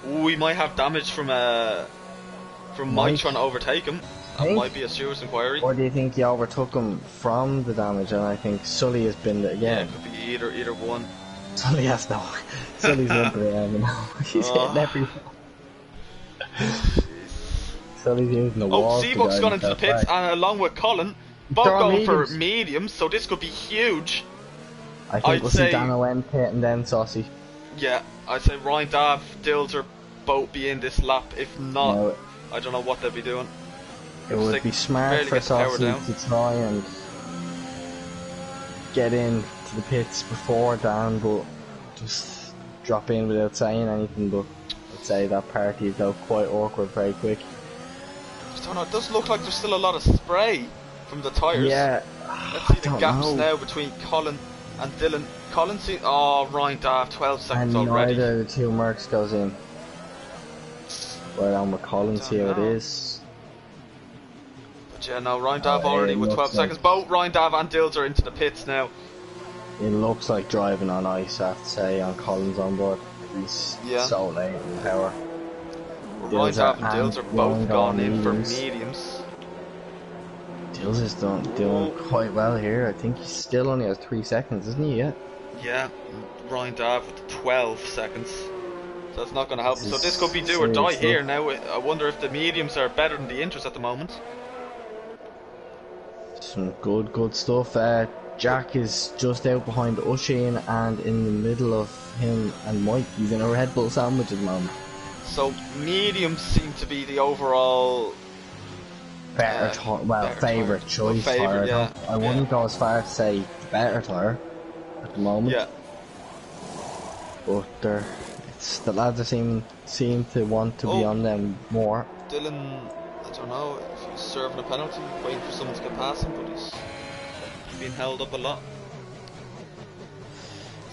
We might have damage from Mike trying to overtake him. That might be a serious inquiry. Or do you think he overtook him from the damage? And I think Sully has been there Yeah, again. it could be either one. Sully has no. Sully's into it now. He's hitting everyone. Sully's using the wall. Oh, Seabuck's gone into the pits, and along with Colin, both They're on going for mediums. mediums, so this could be huge. I think we'll see Dan Owen pit and then Saucy. Yeah, I'd say Ryan Dav, Dills are both be in this lap. If not, No, I don't know what they'll be doing. it would be smart barely for get the power Saucy down. to try and get in to the pits before Dan, but just drop in without saying anything. But I'd say that party is out quite awkward very quick. I don't know, it does look like there's still a lot of spray from the tyres. Yeah, Let's see I the don't gaps know. now between Colin and Dylan. Colin see Ryan Dav, 12 seconds And already. neither of the two Mercs goes in. Right on with Collins, here it is. But yeah, no, Ryan Dav Oh, already it with 12 looks like- seconds. Both Ryan Dav and Dills are into the pits now. It looks like driving on ice, I have to say, on Collins on board. He's Yeah. so late in power. Ryan Dav and Dills are both Ryan gone in for mediums. mediums. Dills is doing quite well here. I think he still only has 3 seconds, isn't he? Yeah, Ryan Dav with 12 seconds. So that's not going to help. So this could be do or die here. Now I wonder if the mediums are better than the inters at the moment. Some good stuff. Jack is just out behind Ushin and in the middle of him and Mike. He's in a Red Bull sandwich at the moment. So mediums seem to be the overall better favourite choice. Yeah. I wouldn't go as far as say better tire at the moment. Yeah. But the lads seem to want to be on them more. Dylan, I don't know if he's serving a penalty, waiting for someone to get past him, but he's been held up a lot.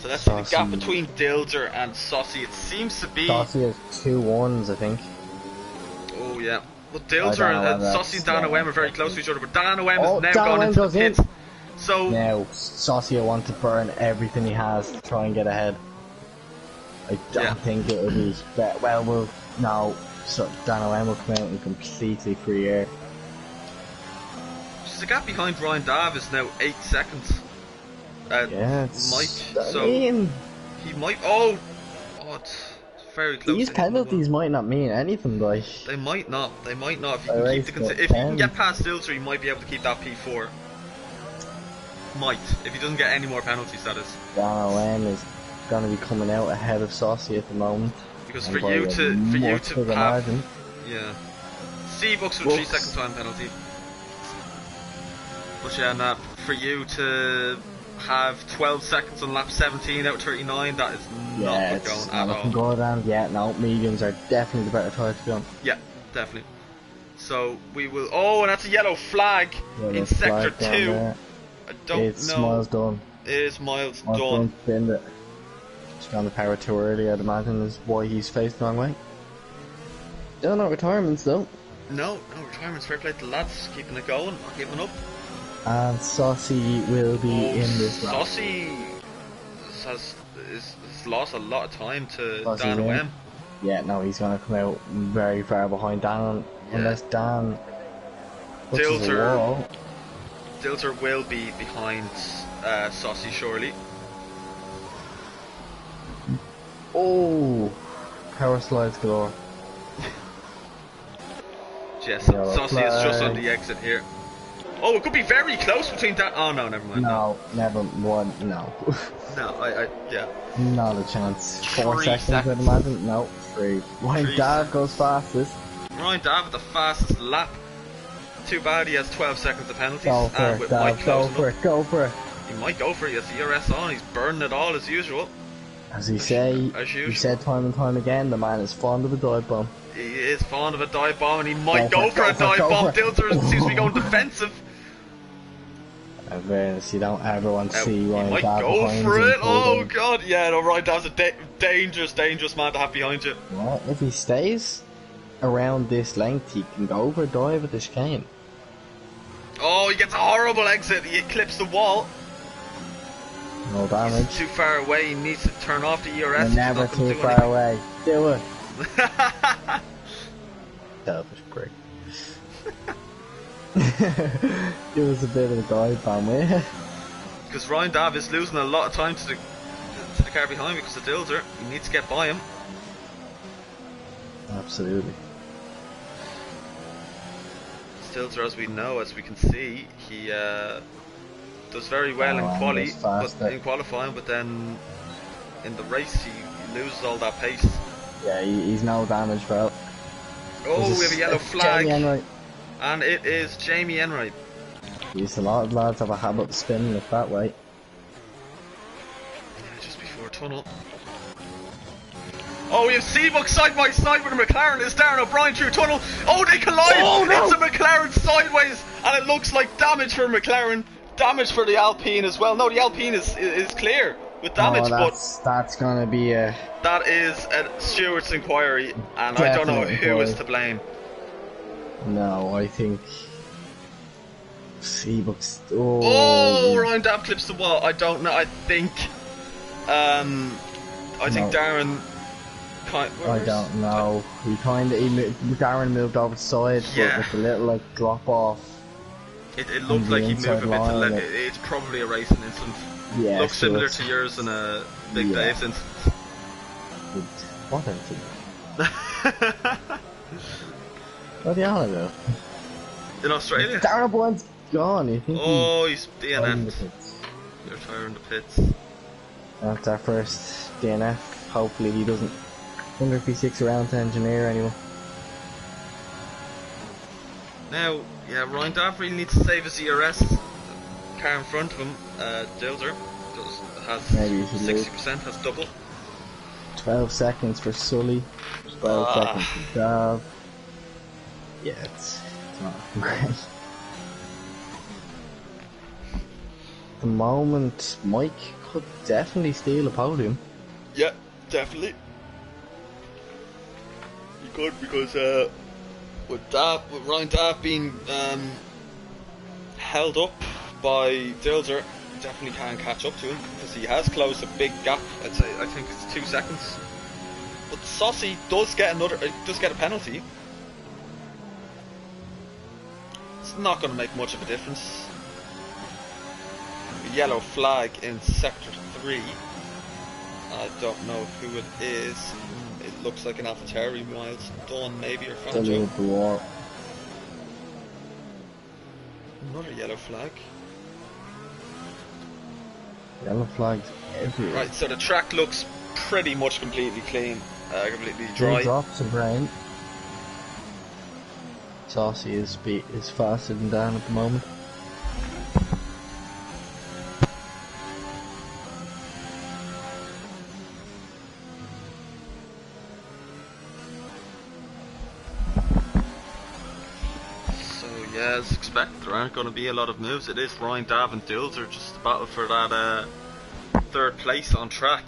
So that's the gap between Dilger and Saucy. It seems to be. Saucy has 2 1s, I think. Oh yeah. But Dilger and Saucy and Dan OM are very close to each other, but Dan OM has now gone into the pit. So now Saucy will want to burn everything he has to try and get ahead. I don't think it will be better. Well, no. So Dan OM will come out in completely free air. The gap behind Ryan Dav is now 8 seconds. Yeah, he might. Oh, it's very close. These penalties might not mean anything, like. They might not. If you can get past Dilser, he might be able to keep that P4. Might, if he doesn't get any more penalties, that is. Dan OM is going to be coming out ahead of Saucy at the moment. Because for you to have, yeah, C-Bucks with 3 second time penalty. But yeah, for you to have 12 seconds on lap 17 out of 39, that is not good going at all. Good, and no, mediums are definitely the better tire to be on. Yeah, definitely. So we will. Oh, and that's a yellow flag in sector 2. I don't know. It's Miles done. It is Miles done. Just gone the power too early, I'd imagine, is why he's faced the wrong way. Still not retirements though. No retirements. Fair play to the lads, keeping it going, not giving up. And Saucy will be in this round. Saucy has lost a lot of time to Dan OM. Yeah, no, he's going to come out very far behind Dan, unless Dan puts a wall. Dilter will be behind Saucy surely. Oh, power slides galore. Yes, Saucy is just on the exit here. Oh, it could be very close between that. Oh no, never mind. No. No, yeah. Not a chance. 4 seconds, I'd imagine. No, 3. Ryan Dav goes fastest. Ryan Dav with the fastest lap. Too bad he has 12 seconds of penalties. Go for it, Dav. Go for it. He might go for it. He has the ERS on. He's burning it all as usual. As he said time and time again, the man is fond of a dive bomb. He is fond of a dive bomb, and he might go for a dive bomb. Dilter seems to be going defensive. You don't ever want to see Ryan Dav behind you. Might go for it. Oh god, yeah. No, Ryan Dav's a dangerous man to have behind you. Well, if he stays around this length, he can go for a dive at the chicane. Oh, he gets a horrible exit. He clips the wall. No damage. He's too far away. He needs to turn off the ERS. You're never too far away. Do it. Selfish prick. It was a bit of a dive bomb, yeah. Because Ryan Dav is losing a lot of time to the car behind because of Dilzer. He needs to get by him. Absolutely. Dilzer, as we know, as we can see, he does very well in qualifying, but then in the race he loses all that pace. Yeah, he's no damage, bro. Oh, we have a yellow flag. And it is Jamie Enright. A lot of lads have a habit of spinning it that way. Yeah, just before tunnel. Oh, we have C-Buck side by side with a McLaren. It's Darren O'Brien through tunnel. Oh, they collide! Oh, no. It's a McLaren sideways, and it looks like damage for McLaren. Damage for the Alpine as well. No, the Alpine is clear with damage, but that's gonna be a. That is a Stewart's inquiry, and I don't know who is to blame. No, I think C-Bucks. Oh, Ryan Dav clips the wall. I don't know. I think Darren. I don't know. Darren moved over the side, but with a little drop off. It on looked the like he'd move inside a bit to the line. left. It's probably a racing incident. Yeah, Looks so similar it's, to yours in a Big yeah. Dave's incident. What incident? What the hell is it? In Australia? Darren Blunt's gone. You think Oh, he's he's in the DNF'd. pits? You're tired in the pits. That's our first DNF. Hopefully he doesn't. Wonder if he sticks around to engineer anyone. Now, yeah, Ryan Daff really needs to save his ERS. The car in front of him, Dilzer, Maybe he has should 60%, has double. 12 seconds for Sully. 12 seconds for Dav. Yeah, it's not great. At the moment, Mike could definitely steal a podium. Yeah, definitely. He could, because with Ryan Daff being held up by Dilzer, he definitely can catch up to him, because he has closed a big gap. I think it's 2 seconds. But Saucy does get a penalty. It's not going to make much of a difference. A yellow flag in sector 3. I don't know who it is. It looks like an AlphaTauri, Miles Dunn maybe, or Franjo. Another yellow flag. Yellow flags everywhere. Right, so the track looks pretty much completely clean, completely dry. 2 drops of rain. Saucy is faster than Dan at the moment. So yeah, as expected, there aren't going to be a lot of moves. It is Ryan Dav and Dilzer just a battle for that 3rd place on track.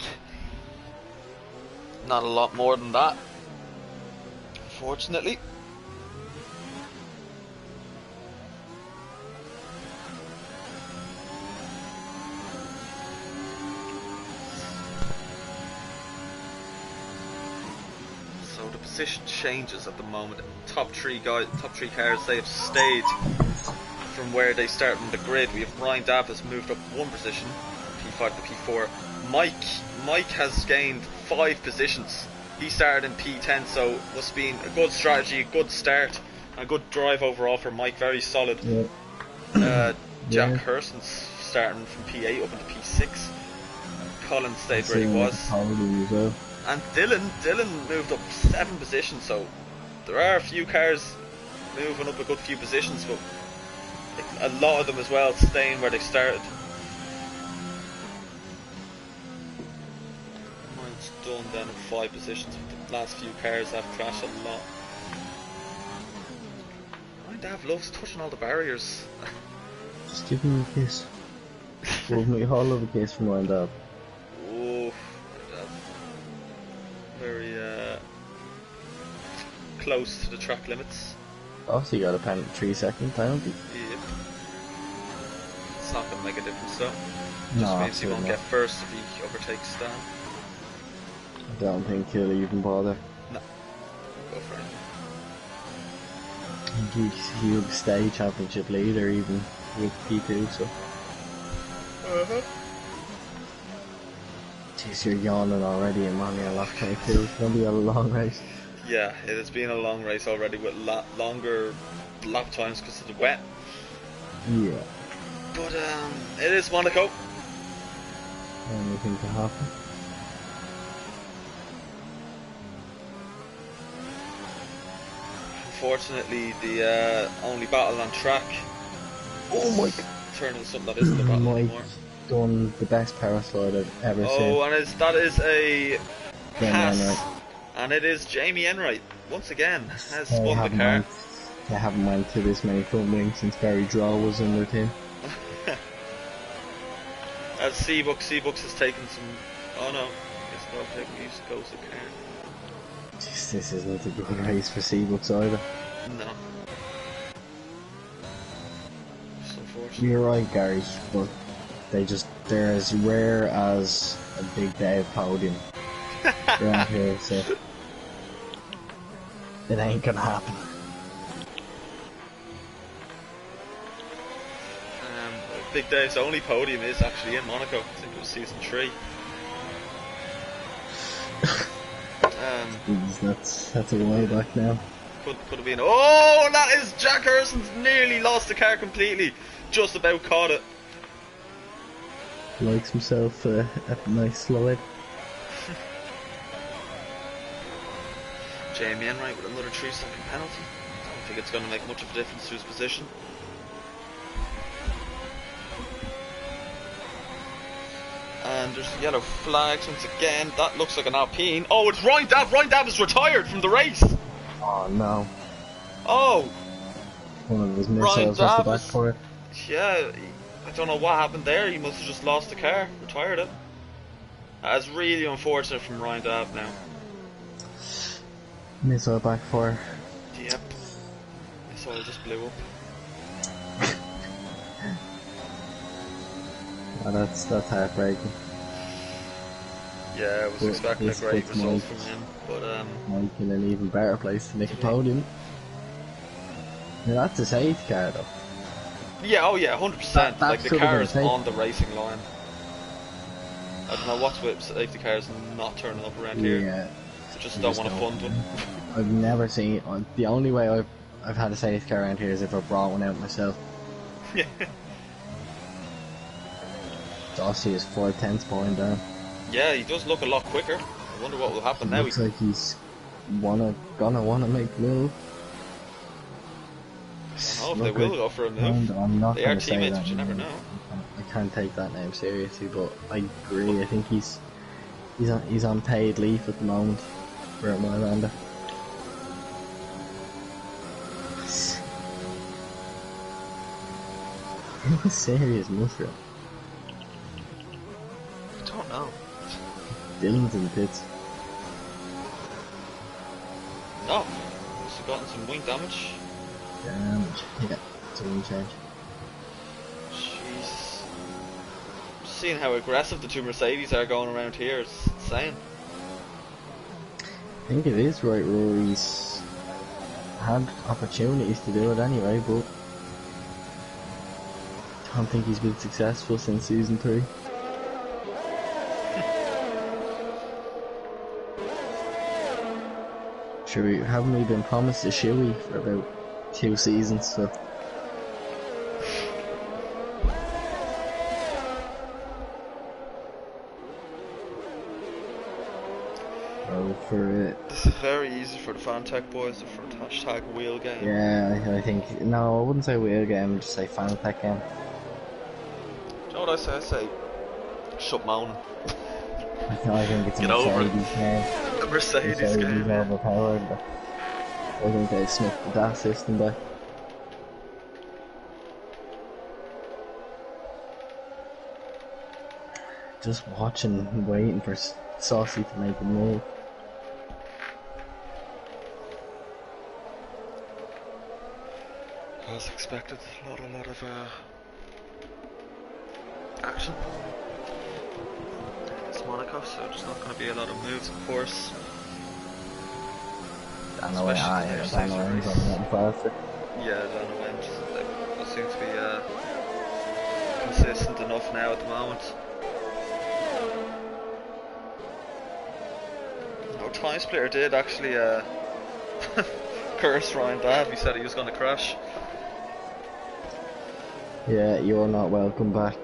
Not a lot more than that, unfortunately. So the position changes at the moment. Top three cars, they have stayed from where they started on the grid. We have Ryan Dav has moved up 1 position, P5 to P4. Mike has gained 5 positions. He started in P10, so must have been a good strategy, a good start, a good drive overall for Mike. Very solid. Yeah. Jack Hurston's starting from P8 up into P6. Colin stayed where he was. And Dylan moved up 7 positions, so there are a few cars moving up a good few positions, but a lot of them as well staying where they started. Mine's done then in 5 positions, but the last few cars have crashed a lot. My Dav loves touching all the barriers. Just give me a kiss. Love me all of a kiss from my dad. Oh, very close to the track limits. Oh, so you got a 3-second penalty? Yep. It's not going to make a difference though. No, Just means he won't get first if he overtakes Stan. I don't think he'll even bother. No. Go for it. He'll stay championship leader even with P2, so. Jeez, you're yawning already, and man, you're lap 22. It's going to be a long race. Yeah, it has been a long race already with longer lap times because of the wet. Yeah. But it is Monaco. Anything can happen. Unfortunately, the only battle on track. Oh my god. Turned into something that isn't a battle anymore. Done the best power slide I've ever seen. Oh, and that is a pass. Enright. And it is Jamie Enright, once again, has spun the car. They haven't went through this many front wings since Barry Draw was in their team. As Seabooks has taken some... Oh no, it's not taking use of Ghost of Cairn. Jeez, this isn't a good race for Seabooks either. No. Just unfortunate. You're right, Gary, but they're as rare as a Big Dave podium around here, so it ain't gonna happen. Big Dave's only podium is actually in Monaco. I think it was season 3. Jeez, that's a while back now. Could have been. Oh, that is Jack Harrison's nearly lost the car completely. Just about caught it. Likes himself a nice slide. Jamie Enright with another 3-second penalty. I don't think it's going to make much of a difference to his position. And there's yellow flags once again. That looks like an Alpine. Oh, it's Ryan Dav. Ryan Dav is retired from the race. Oh no. Oh. One of his missiles off the back for it. Yeah, I don't know what happened there. He must have just lost the car, retired it. That's really unfortunate from Ryan Dav now. Missile back for. Yep. Missile just blew up. Oh, that's heartbreaking. Yeah, I was expecting a great result from him, but Mike in an even better place to make a podium. Now that's a safety car though. Yeah, oh yeah, 100%. Like the car is safe. on the racing line. I don't know what's with safety cars not turning up around here. Yeah. They just don't want to fund them. I've never seen. The only way I've had a safety car around here is if I brought one out myself. Yeah. Dossie is 4/10 point down. Yeah, he does look a lot quicker. I wonder what will happen now. Looks like he's gonna wanna make a move. I don't know if they will go for a move. I'm not they are gonna say teammates, that but you never name. know. I can't take that name seriously, but I agree. I think he's on paid leave at the moment for a Miranda. Serious mushroom. I don't know. Dylan's in the pits. Oh, must have gotten some wing damage. Yeah, it's a wing change. Jeez. Seeing how aggressive the two Mercedes are going around here, it's insane. I think it is right. Rory's had opportunities to do it anyway, but I don't think he's been successful since season 3. Sure, haven't we been promised a shoey for about 2 seasons, so. For it. This is very easy for the Fantech boys, the front hashtag wheel game. Yeah, I think. No, I wouldn't say wheel game, I'd just say Fantech game. Do you know what I say? I say, shut moaning. I think it's Get a over Mercedes it. game. A Mercedes game. Yeah. Overpowered, but I think they sniffed the DAS system back. Just watching and waiting for Saucy to make a move. As expected, a lot of action. It's Monaco, so there's not going to be a lot of moves, of course. Dano went faster. Yeah, Dano went. They seem to be consistent enough now at the moment. Our time splitter did actually curse Ryan Dav. He said he was going to crash. Yeah, you're not welcome back.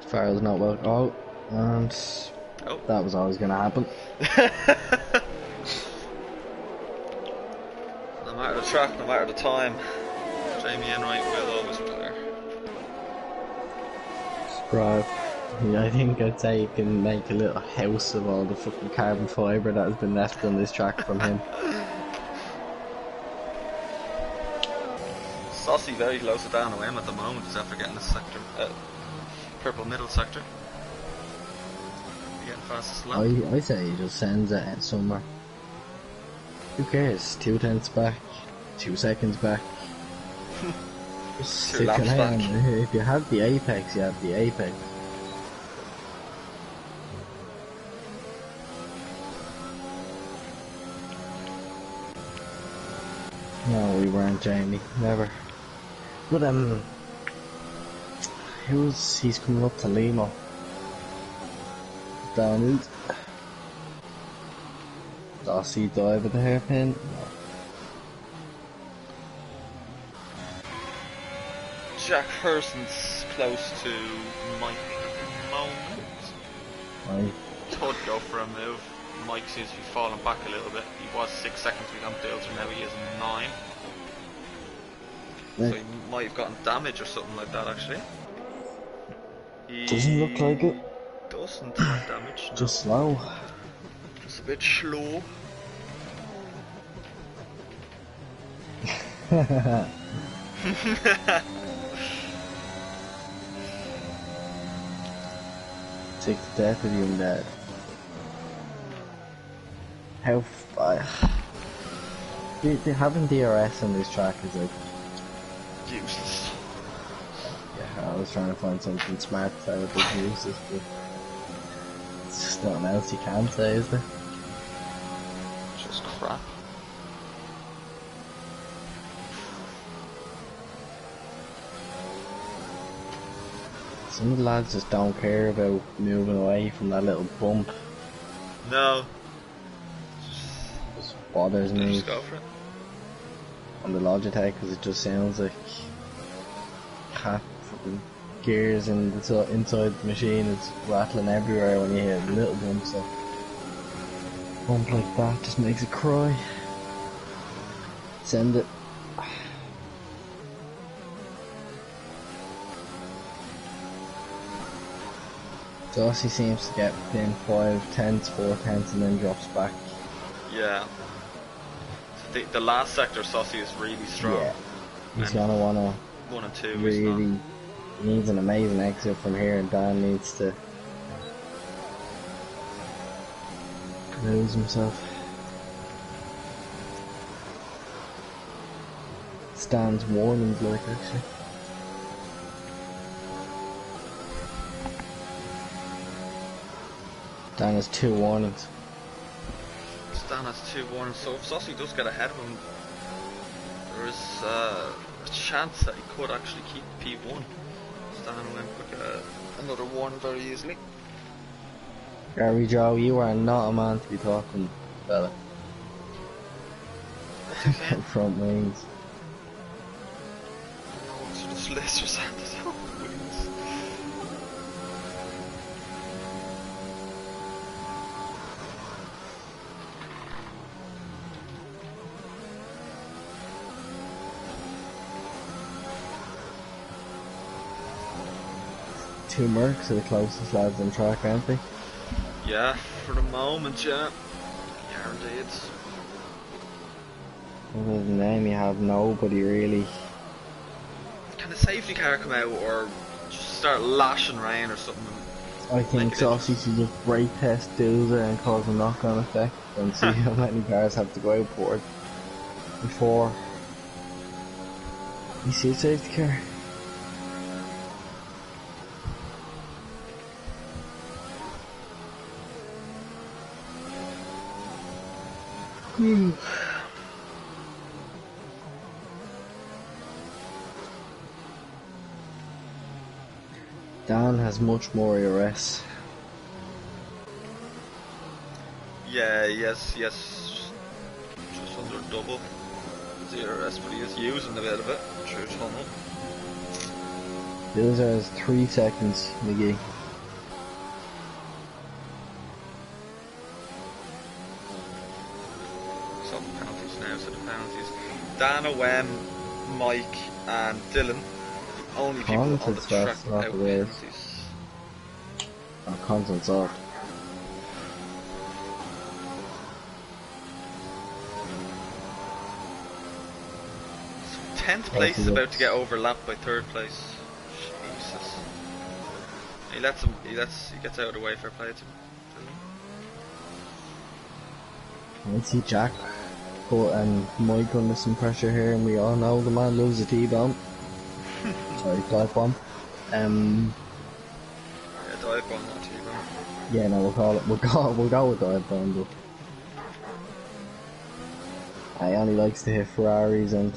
Farrell's not welcome. Oh, and that was always going to happen. No matter the track, no matter the time, Jamie Enright will always be there. Scribe. Yeah, I think I'd say you can make a little house of all the fucking carbon fibre that has been left on this track from him. Saucy very close to down OM at the moment, is after getting the sector, purple middle sector. Getting fastest lap. I say he just sends it in somewhere. Who cares? 2 tenths back, 2 seconds back. Just 2 laps back. If you have the apex, you have the apex. No, we weren't, Jamie. Never. But he's coming up to Limo. Down it. Does he dive with the hairpin? No. Jack Hurston's close to Mike at the moment. Right. Could go for a move. Mike seems to be falling back a little bit. He was 6 seconds behind Dilger, now he is 9. Yeah. So he might have gotten damage or something like that actually. He Doesn't look like it. Doesn't have damage. No. Just slow. Just a bit slow. Take the death of you and dad. How having DRS on this track is like Useless. yeah, I was trying to find something smart to say with this useless, but it's just nothing else you can say, is there? Just crap. Some of the lads just don't care about moving away from that little bump. No. Just bothers me Just go for it. on the Logitech because it just sounds like half fucking gears in inside the machine is rattling everywhere when you hit a little bump. So bump like that just makes it cry. Send it. Dossie seems to get within 5 tenths, 4 tenths and then drops back. Yeah. The last sector, Saucy is really strong. Yeah. He's And gonna wanna 1 and 2 is really, not. he needs an amazing exit from here, and Dan needs to lose himself. Stands warnings like actually. Dan has 2 warnings. Stan has 2 warnings, so if Saucy does get ahead of him, there is a chance that he could actually keep P1. Stan went with another warning very easily. Gary Joe, you are not a man to be talking, fella. What's he saying? Front wings. So just Lister Santos wings. Two Mercs are the closest lads on track, aren't they? Yeah, for the moment, yeah. Guaranteed. Other than them, you have nobody really. Can a safety car come out or just start lashing rain or something? I think Saucy should just brake test Dozer and cause a knock-on effect and see how many cars have to go outboard before you see a safety car. Dan has much more ERS. Yeah, yes, just under double ZRS, but he is using a bit of it through tunnel. Dozer has 3 seconds, McGee. Some penalties now, so the penalties. Dan, Owen, Mike, and Dylan, the only people on the Constance track fast, without not the worst. penalties. Oh, Constance off. So 10th place is about to get overlapped by 3rd place. Jesus. He gets out of the way, fair play to him. I see Jack put Mike under some pressure here, and we all know the man loves a T-bomb. Sorry, dive bomb. Yeah, dive bomb, not T-bomb. Yeah, no, we'll go with dive bomb, but He only likes to hit Ferraris and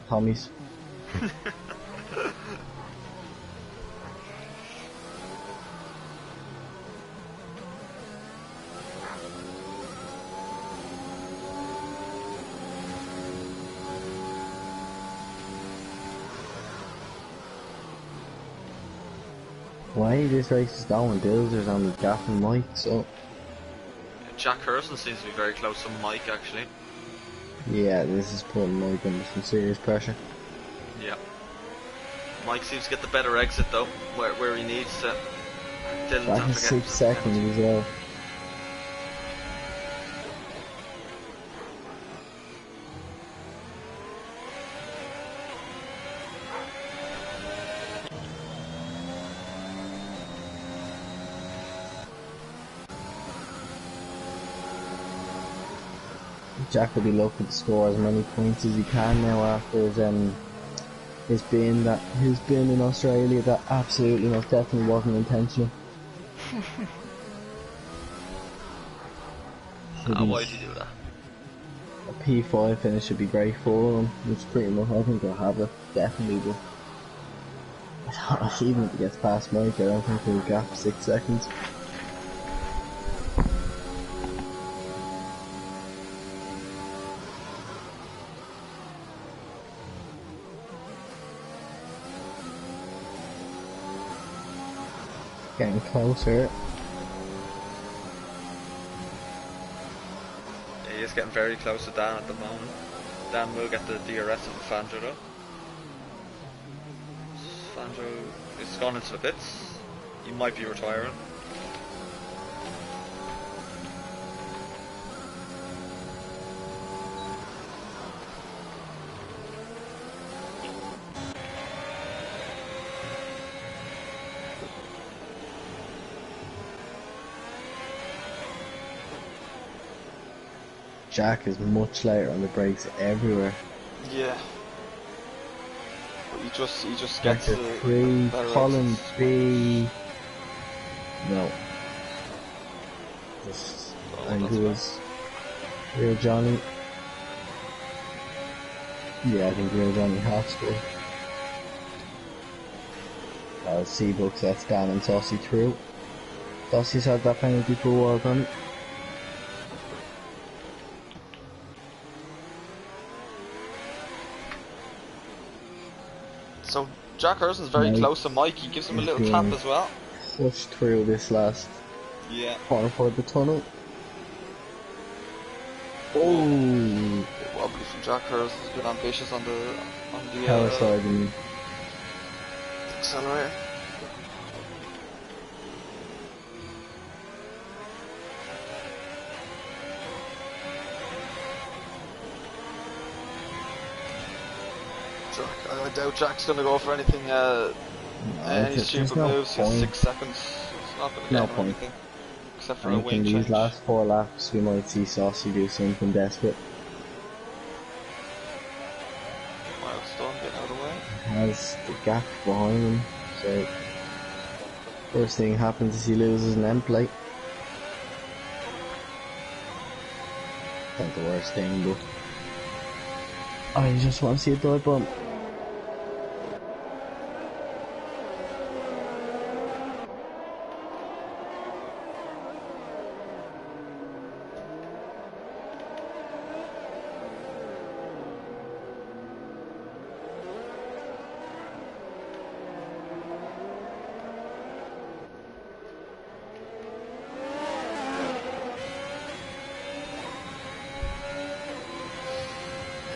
Tommies. Why this race is going, Dills on the gap and Mike, so... Jack Hurson seems to be very close to Mike, actually. Yeah, this is putting Mike under some serious pressure. Yeah. Mike seems to get the better exit, though, where he needs to. Dylan's Back in 6 seconds as well. Jack will be looking to score as many points as he can now after his bin in Australia that absolutely most definitely wasn't intentional. Why did he do that? A P5 finish should be great for him, which pretty much I think he'll have it, definitely, but I don't know, even if he gets past Mike, I don't think he'll gap 6 seconds. Getting closer. Yeah, he is getting very close to Dan at the moment. Dan will get the DRS of Fangio though. Fangio is gone into the pits. He might be retiring. Jack is much later on the brakes everywhere. Yeah. But he just gets the 3, Colin B. No. Just, I think it was Real Johnny. Yeah, I think Real Johnny has to. That was C-Books, that's Dan and Saucy through. Saucy's had that penalty for a while, done it. So Jack Hurson's very close to Mike. He gives him a little tap as well. Pushed through this last corner for the tunnel. Oh, Wobbly from Jack Hurson's a bit ambitious on the power side and accelerator. I doubt Jack's gonna go for anything, any stupid moves. He has 6 seconds. It's not gonna get him anything. Except for a wing change. These last 4 laps we might see Saucy do something desperate. Milestone, getting out of the way. Has the gap behind him, so first thing happens is he loses an end plate. Not the worst thing, but I just want to see a dive bomb.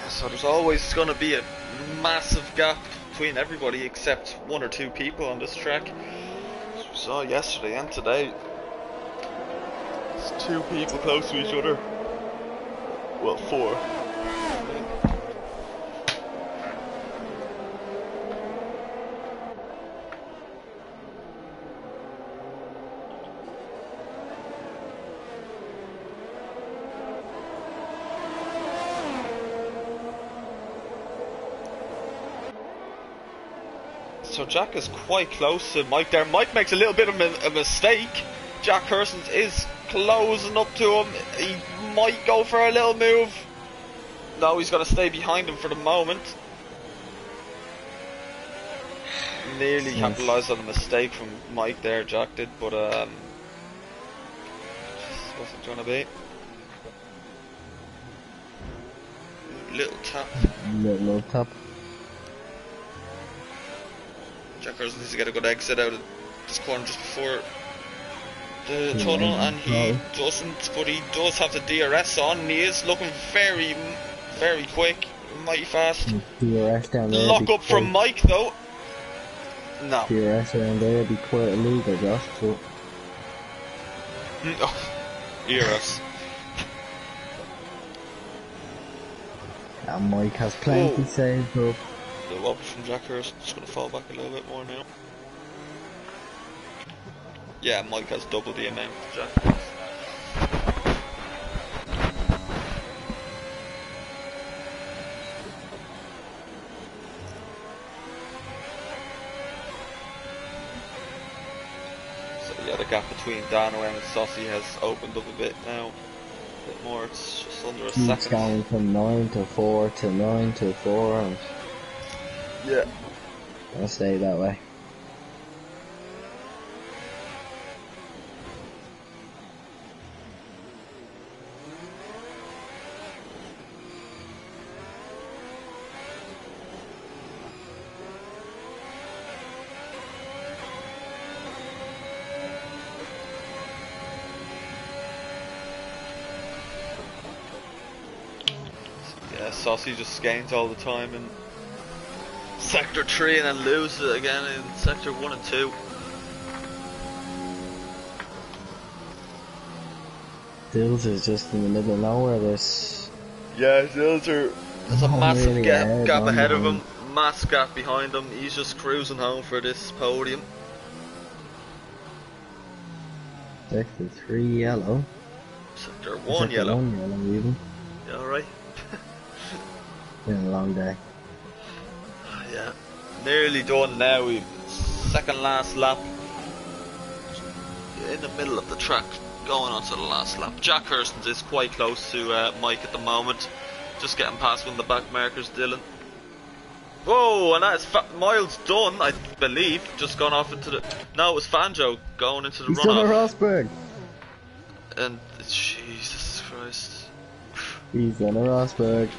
So there's always going to be a massive gap between everybody except 1 or 2 people on this track. As we saw yesterday and today. It's 2 people close to each other. Well, 4. So Jack is quite close to Mike there. Mike makes a little bit of a mistake. Jack Hurson is closing up to him. He might go for a little move. No, he's going to stay behind him for the moment. Nearly capitalised on a mistake from Mike there, Jack did, but what's it going to be? Little tap. Little tap. Jack Hurst needs to get a good exit out of this corner just before the tunnel, and he doesn't, but he does have the DRS on, and he is looking very, very quick, mighty fast. DRS down there. Lock up from Mike though. No. DRS around there would be quite illegal, Josh. So. DRS. And Mike has plenty saved up. The wobble from Jack Hurst, just going to fall back a little bit more now. Yeah, Mike has double the amount of Jack Hurst. So yeah, the gap between Dano and Saucy has opened up a bit now. A bit more, it's just under a second. It's going from 9 to 4 to 9 to 4 and yeah. I'll stay that way. Yeah, Saucy just gains all the time in Sector 3 and then loses it again in Sector 1 and 2. Dills is just in the middle of nowhere. There's Dills there's a massive really gap ahead of him, massive gap behind him. He's just cruising home for this podium. Sector 3 yellow. Sector 1 yellow. 1 yellow even. You alright? Been a long day. Yeah, nearly done now. We second last lap. In the middle of the track, going on to the last lap. Jack Hurst is quite close to Mike at the moment. Just getting past one of the back markers, Dylan. Whoa, and that's Miles done, I believe. Just gone off into the. No, it was Fanjo going into the He's runoff. done a Rosberg. And Jesus Christ. He's done a Rosberg.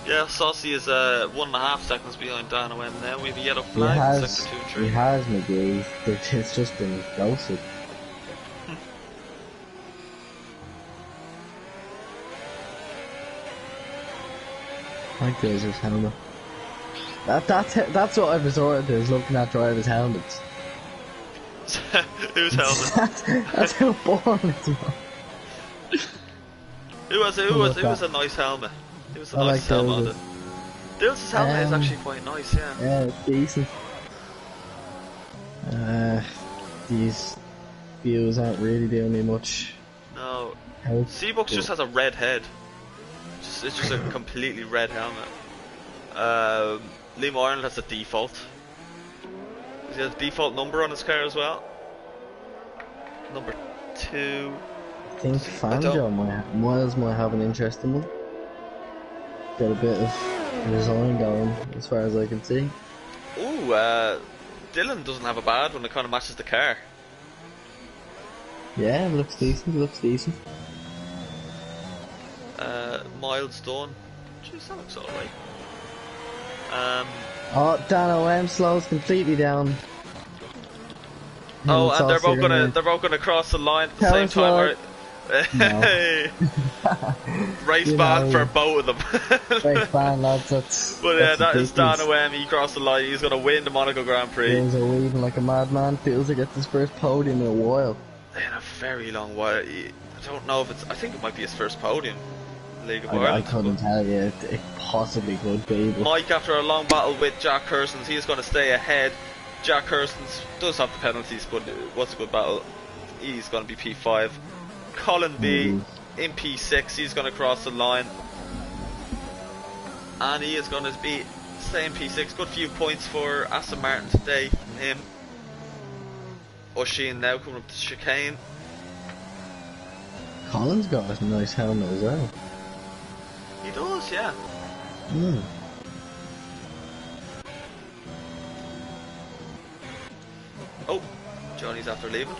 Yeah, Saucy is 1.5 seconds behind Dano M now. We have a yellow flag in Sector 2 and 3. He has McGee. It's just been ghosted. Like there's his helmet. That's what I've resorted to, is looking at drivers' helmets. Whose helmet? That's how boring it is. It was a nice helmet. It was a nice helmet. Dills' helmet is actually quite nice, yeah. Yeah, it's decent. These views aren't really doing me much. No. Help. Seabucks just has a red head. It's just a completely red helmet. Liam Ireland has a default. Does he have a default number on his car as well? Number 2. I think Fanjo might have an interesting one. Got a bit of design going, as far as I can see. Ooh, Dylan doesn't have a bad one. It kind of matches the car. Yeah, it looks decent. Miles done. Jeez, that looks alright. Oh, Dano M slows completely down. Oh, and they're both gonna cross the line at the same time. No. Race ban for both of them. Race ban, lads. But yeah, that is Dano M. He crossed the line. He's gonna win the Monaco Grand Prix. Feels are weaving like a madman. Feels like gets his first podium in a while. In a very long while. I don't know if it's. I think it might be his first podium. League of I Ireland. couldn't tell you. It possibly could be. But Mike, after a long battle with Jack Hurston's, he's going to stay ahead. Jack Hurston's does have the penalties, but it was a good battle. He's going to be P5. Colin B in P6. He's going to cross the line, and he is going to be staying P6. Good few points for Aston Martin today from him. O'Sheen now coming up to chicane. Colin's got a nice helmet as well. He does, yeah. Mm. Oh, Johnny's after leaving.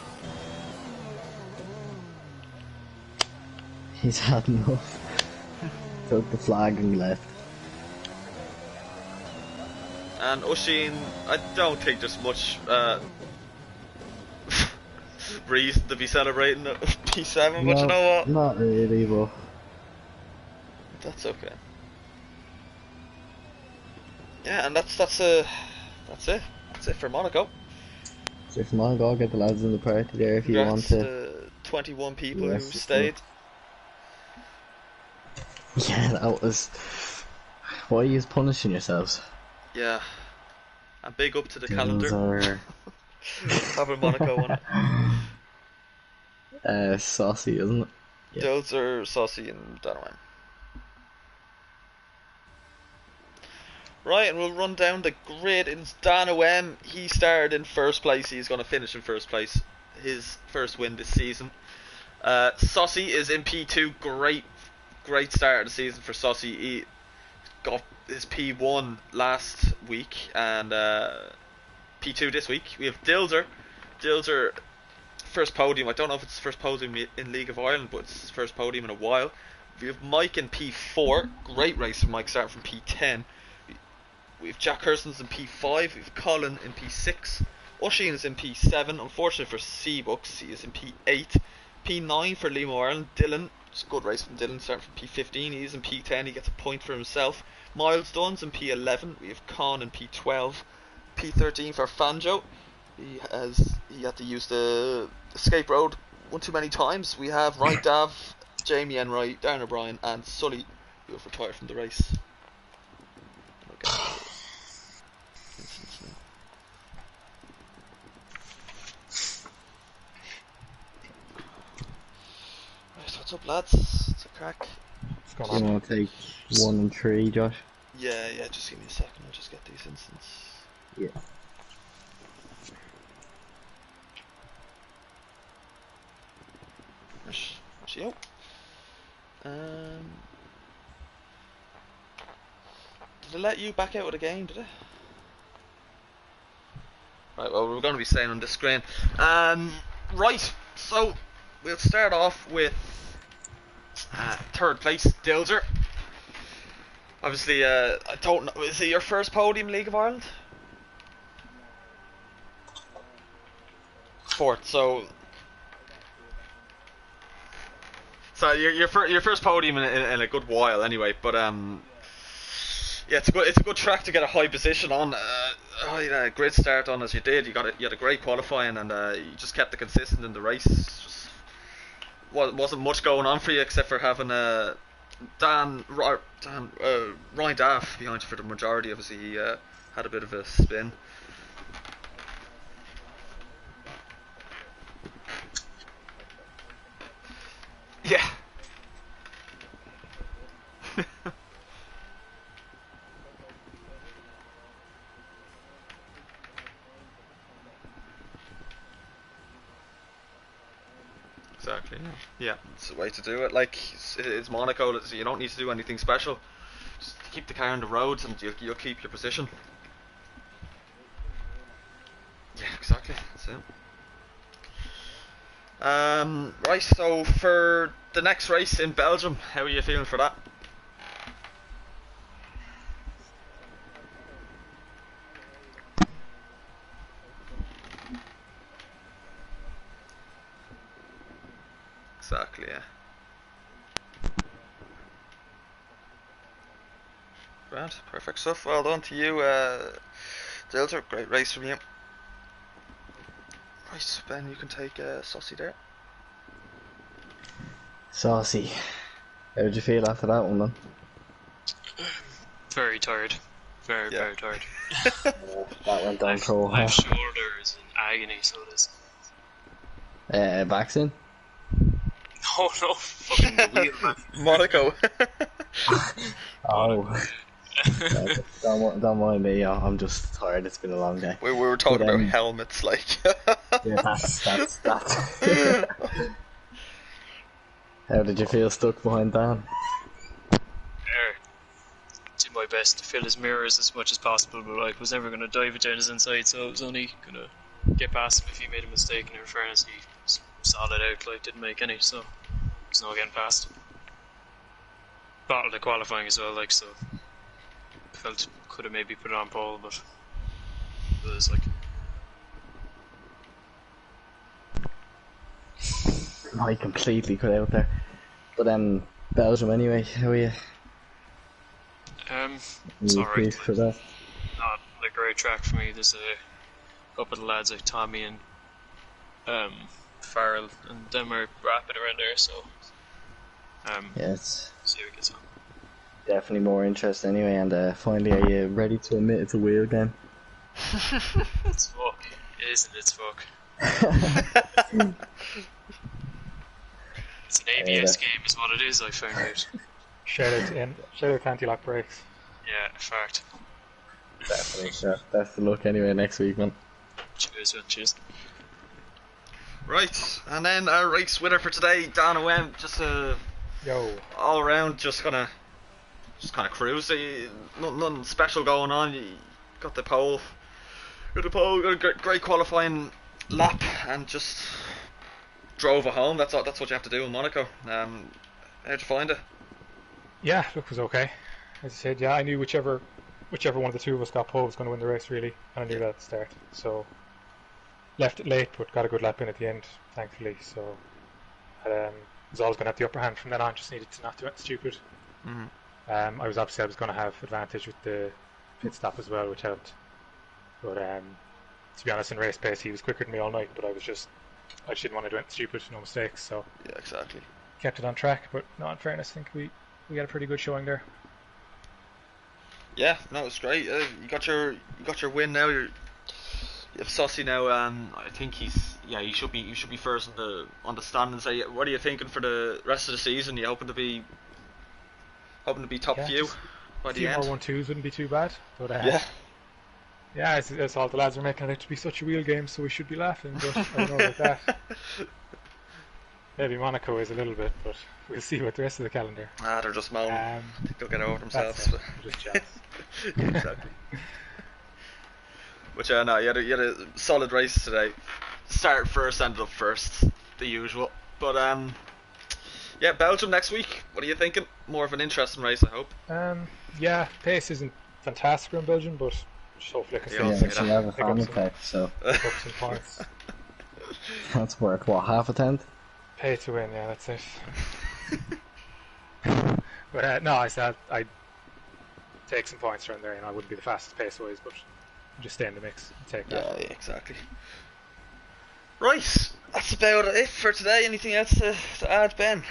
He's had enough. Took the flag and left. And Oshin, I don't think there's much reason to be celebrating P7, but you know what? Not really, but That's okay. Yeah, and that's it. That's it for Monaco. so if not, go get the lads in the party there if you want Congrats to. to 21 people Yes, who it's stayed. Yeah, that was. Why are you punishing yourselves? Yeah. And big up to the Those calendar. Having Monaco on it. Saucy, isn't it? Yeah. Those are Saucy and Dynamite. Right, and we'll run down the grid. It's Dan OM. He started in first place. He's going to finish in first place. His first win this season. Saucy is in P2. Great start of the season for Saucy. He got his P1 last week and P2 this week. We have Dilzer. First podium. I don't know if it's his first podium in League of Ireland, but it's his first podium in a while. We have Mike in P4. Great race for Mike, starting from P10. We have Jack Hurston's in P5. We have Colin in P6. Oisin is in P7. Unfortunately for Seabucks, he is in P8. P9 for Limo Ireland. Dylan, it's a good race from Dylan, starting from P15. He is in P10. He gets a point for himself. Miles Dunn's in P11. We have Con in P12. P13 for Fanjo. He had to use the escape road one too many times. We have Ryan Dav, Jamie Enright, Darren O'Brien, and Sully, who have retired from the race. Right, what's up, lads? It's a crack. You want to take 1 and 3, Josh? Yeah, just give me a second. I'll just get these instants. Yeah. Actually, did it let you back out of the game, did it? Right, well, we're going to be staying on this screen. Right, so we'll start off with third place, Dilzer. Obviously, I don't know, is it your first podium in League of Ireland? Fourth, so your first podium in a good while anyway, but yeah, it's a good track to get a high position on. You had a great start on as you did. You had a great qualifying, and you just kept it consistent in the race. Just wasn't much going on for you except for having Ryan Daff behind you for the majority. Obviously, he had a bit of a spin. Yeah. Exactly. Yeah, it's the way to do it. Like it's Monaco, so you don't need to do anything special. Just keep the car on the roads, and you'll keep your position. Yeah, exactly. That's it. Right, so for the next race in Belgium, how are you feeling for that? Exactly, yeah. Grand, perfect stuff. Well done to you, Dilter. Great race from you. Right, Ben, you can take Saucy there. Saucy. How did you feel after that one, then? Very tired. Very tired. That went down for a while. My shoulder is in agony, so it is. Vaccine? Oh no, fucking the wheel, man. Monaco. Oh. Don't mind me, I'm just tired, it's been a long day. We were talking about helmets, like. Yeah, that's. How did you feel stuck behind Dan? my best to fill his mirrors as much as possible, but I was never going to dive it down his inside, so I was only going to get past him if he made a mistake, and in fairness, he solid out, like, didn't make any, so there's no getting past. Battled the qualifying as well, like, so felt could have maybe put it on pole, but it was like... I completely cut out there. But Belgium anyway, how are you? It's alright. For that? Not a great track for me. There's a couple of the lads like Tommy and Farrell and them are rapping around there, so yeah, it's see how it gets on. definitely more interest anyway. And finally, are you ready to admit it's a wheel game? It's fuck. It isn't. It's fuck. It's an ABS game, is what it is. I found out. Shout out to anti-lock brakes. Yeah, in fact. Definitely, sure. Best of luck anyway next week, man. Cheers, man. Cheers. Right, and then our race winner for today, Dan Owen, just all around, just kind of cruise. Nothing special going on. You got the pole, got a great qualifying lap, and just drove it home. That's what you have to do in Monaco. How'd you find it? Yeah, look, was okay. As I said, yeah, I knew whichever one of the two of us got pole was going to win the race, really, and I knew that at the start. So left it late, but got a good lap in at the end, thankfully. So was always going to have the upper hand from then on. Just needed to not do it stupid. Mm-hmm. I was going to have advantage with the pit stop as well, which helped. But to be honest, in race pace, he was quicker than me all night. But I just didn't want to do it stupid, no mistakes. So yeah, exactly. Kept it on track, but no, in fairness, I think we got a pretty good showing there. Yeah, no, it was great. You got your win now. You have Saucy now. I think you should be first on the standings. What are you thinking for the rest of the season? You hoping to be top few by the end? A few more 1-2s wouldn't be too bad. But yeah, it's all the lads are making it out to be such a wheel game, so we should be laughing. But I don't know about that. Maybe Monaco is a little bit, but we'll see what the rest of the calendar. They're just moaning. I think they'll get over themselves. Just jealous. Exactly. But no, you had a solid race today. Started first, ended up first, the usual. But yeah, Belgium next week. What are you thinking? More of an interesting race, I hope. Yeah, pace isn't fantastic in Belgium, but just hopefully I can it's 11 fan effect, so pick up some points. That's worth what, half a tenth? Pay to win, yeah, that's it. But no, I said I'd take some points around there. I wouldn't be the fastest pace wise, but just stay in the mix and take that. Yeah, exactly. Right, that's about it for today. Anything else to add, Ben?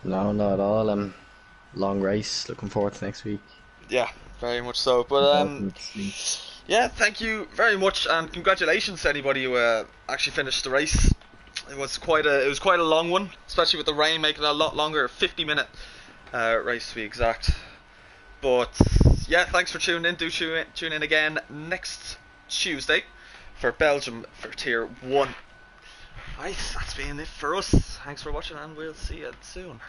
No, not at all. Long race. Looking forward to next week. Yeah, very much so. But yeah, thank you very much, and congratulations to anybody who actually finished the race. It was quite a long one, especially with the rain making it a lot longer. 50-minute race to be exact. But yeah, thanks for tuning in. Do tune in again next Tuesday for Belgium for Tier 1. Right, that's been it for us. Thanks for watching, and we'll see you soon.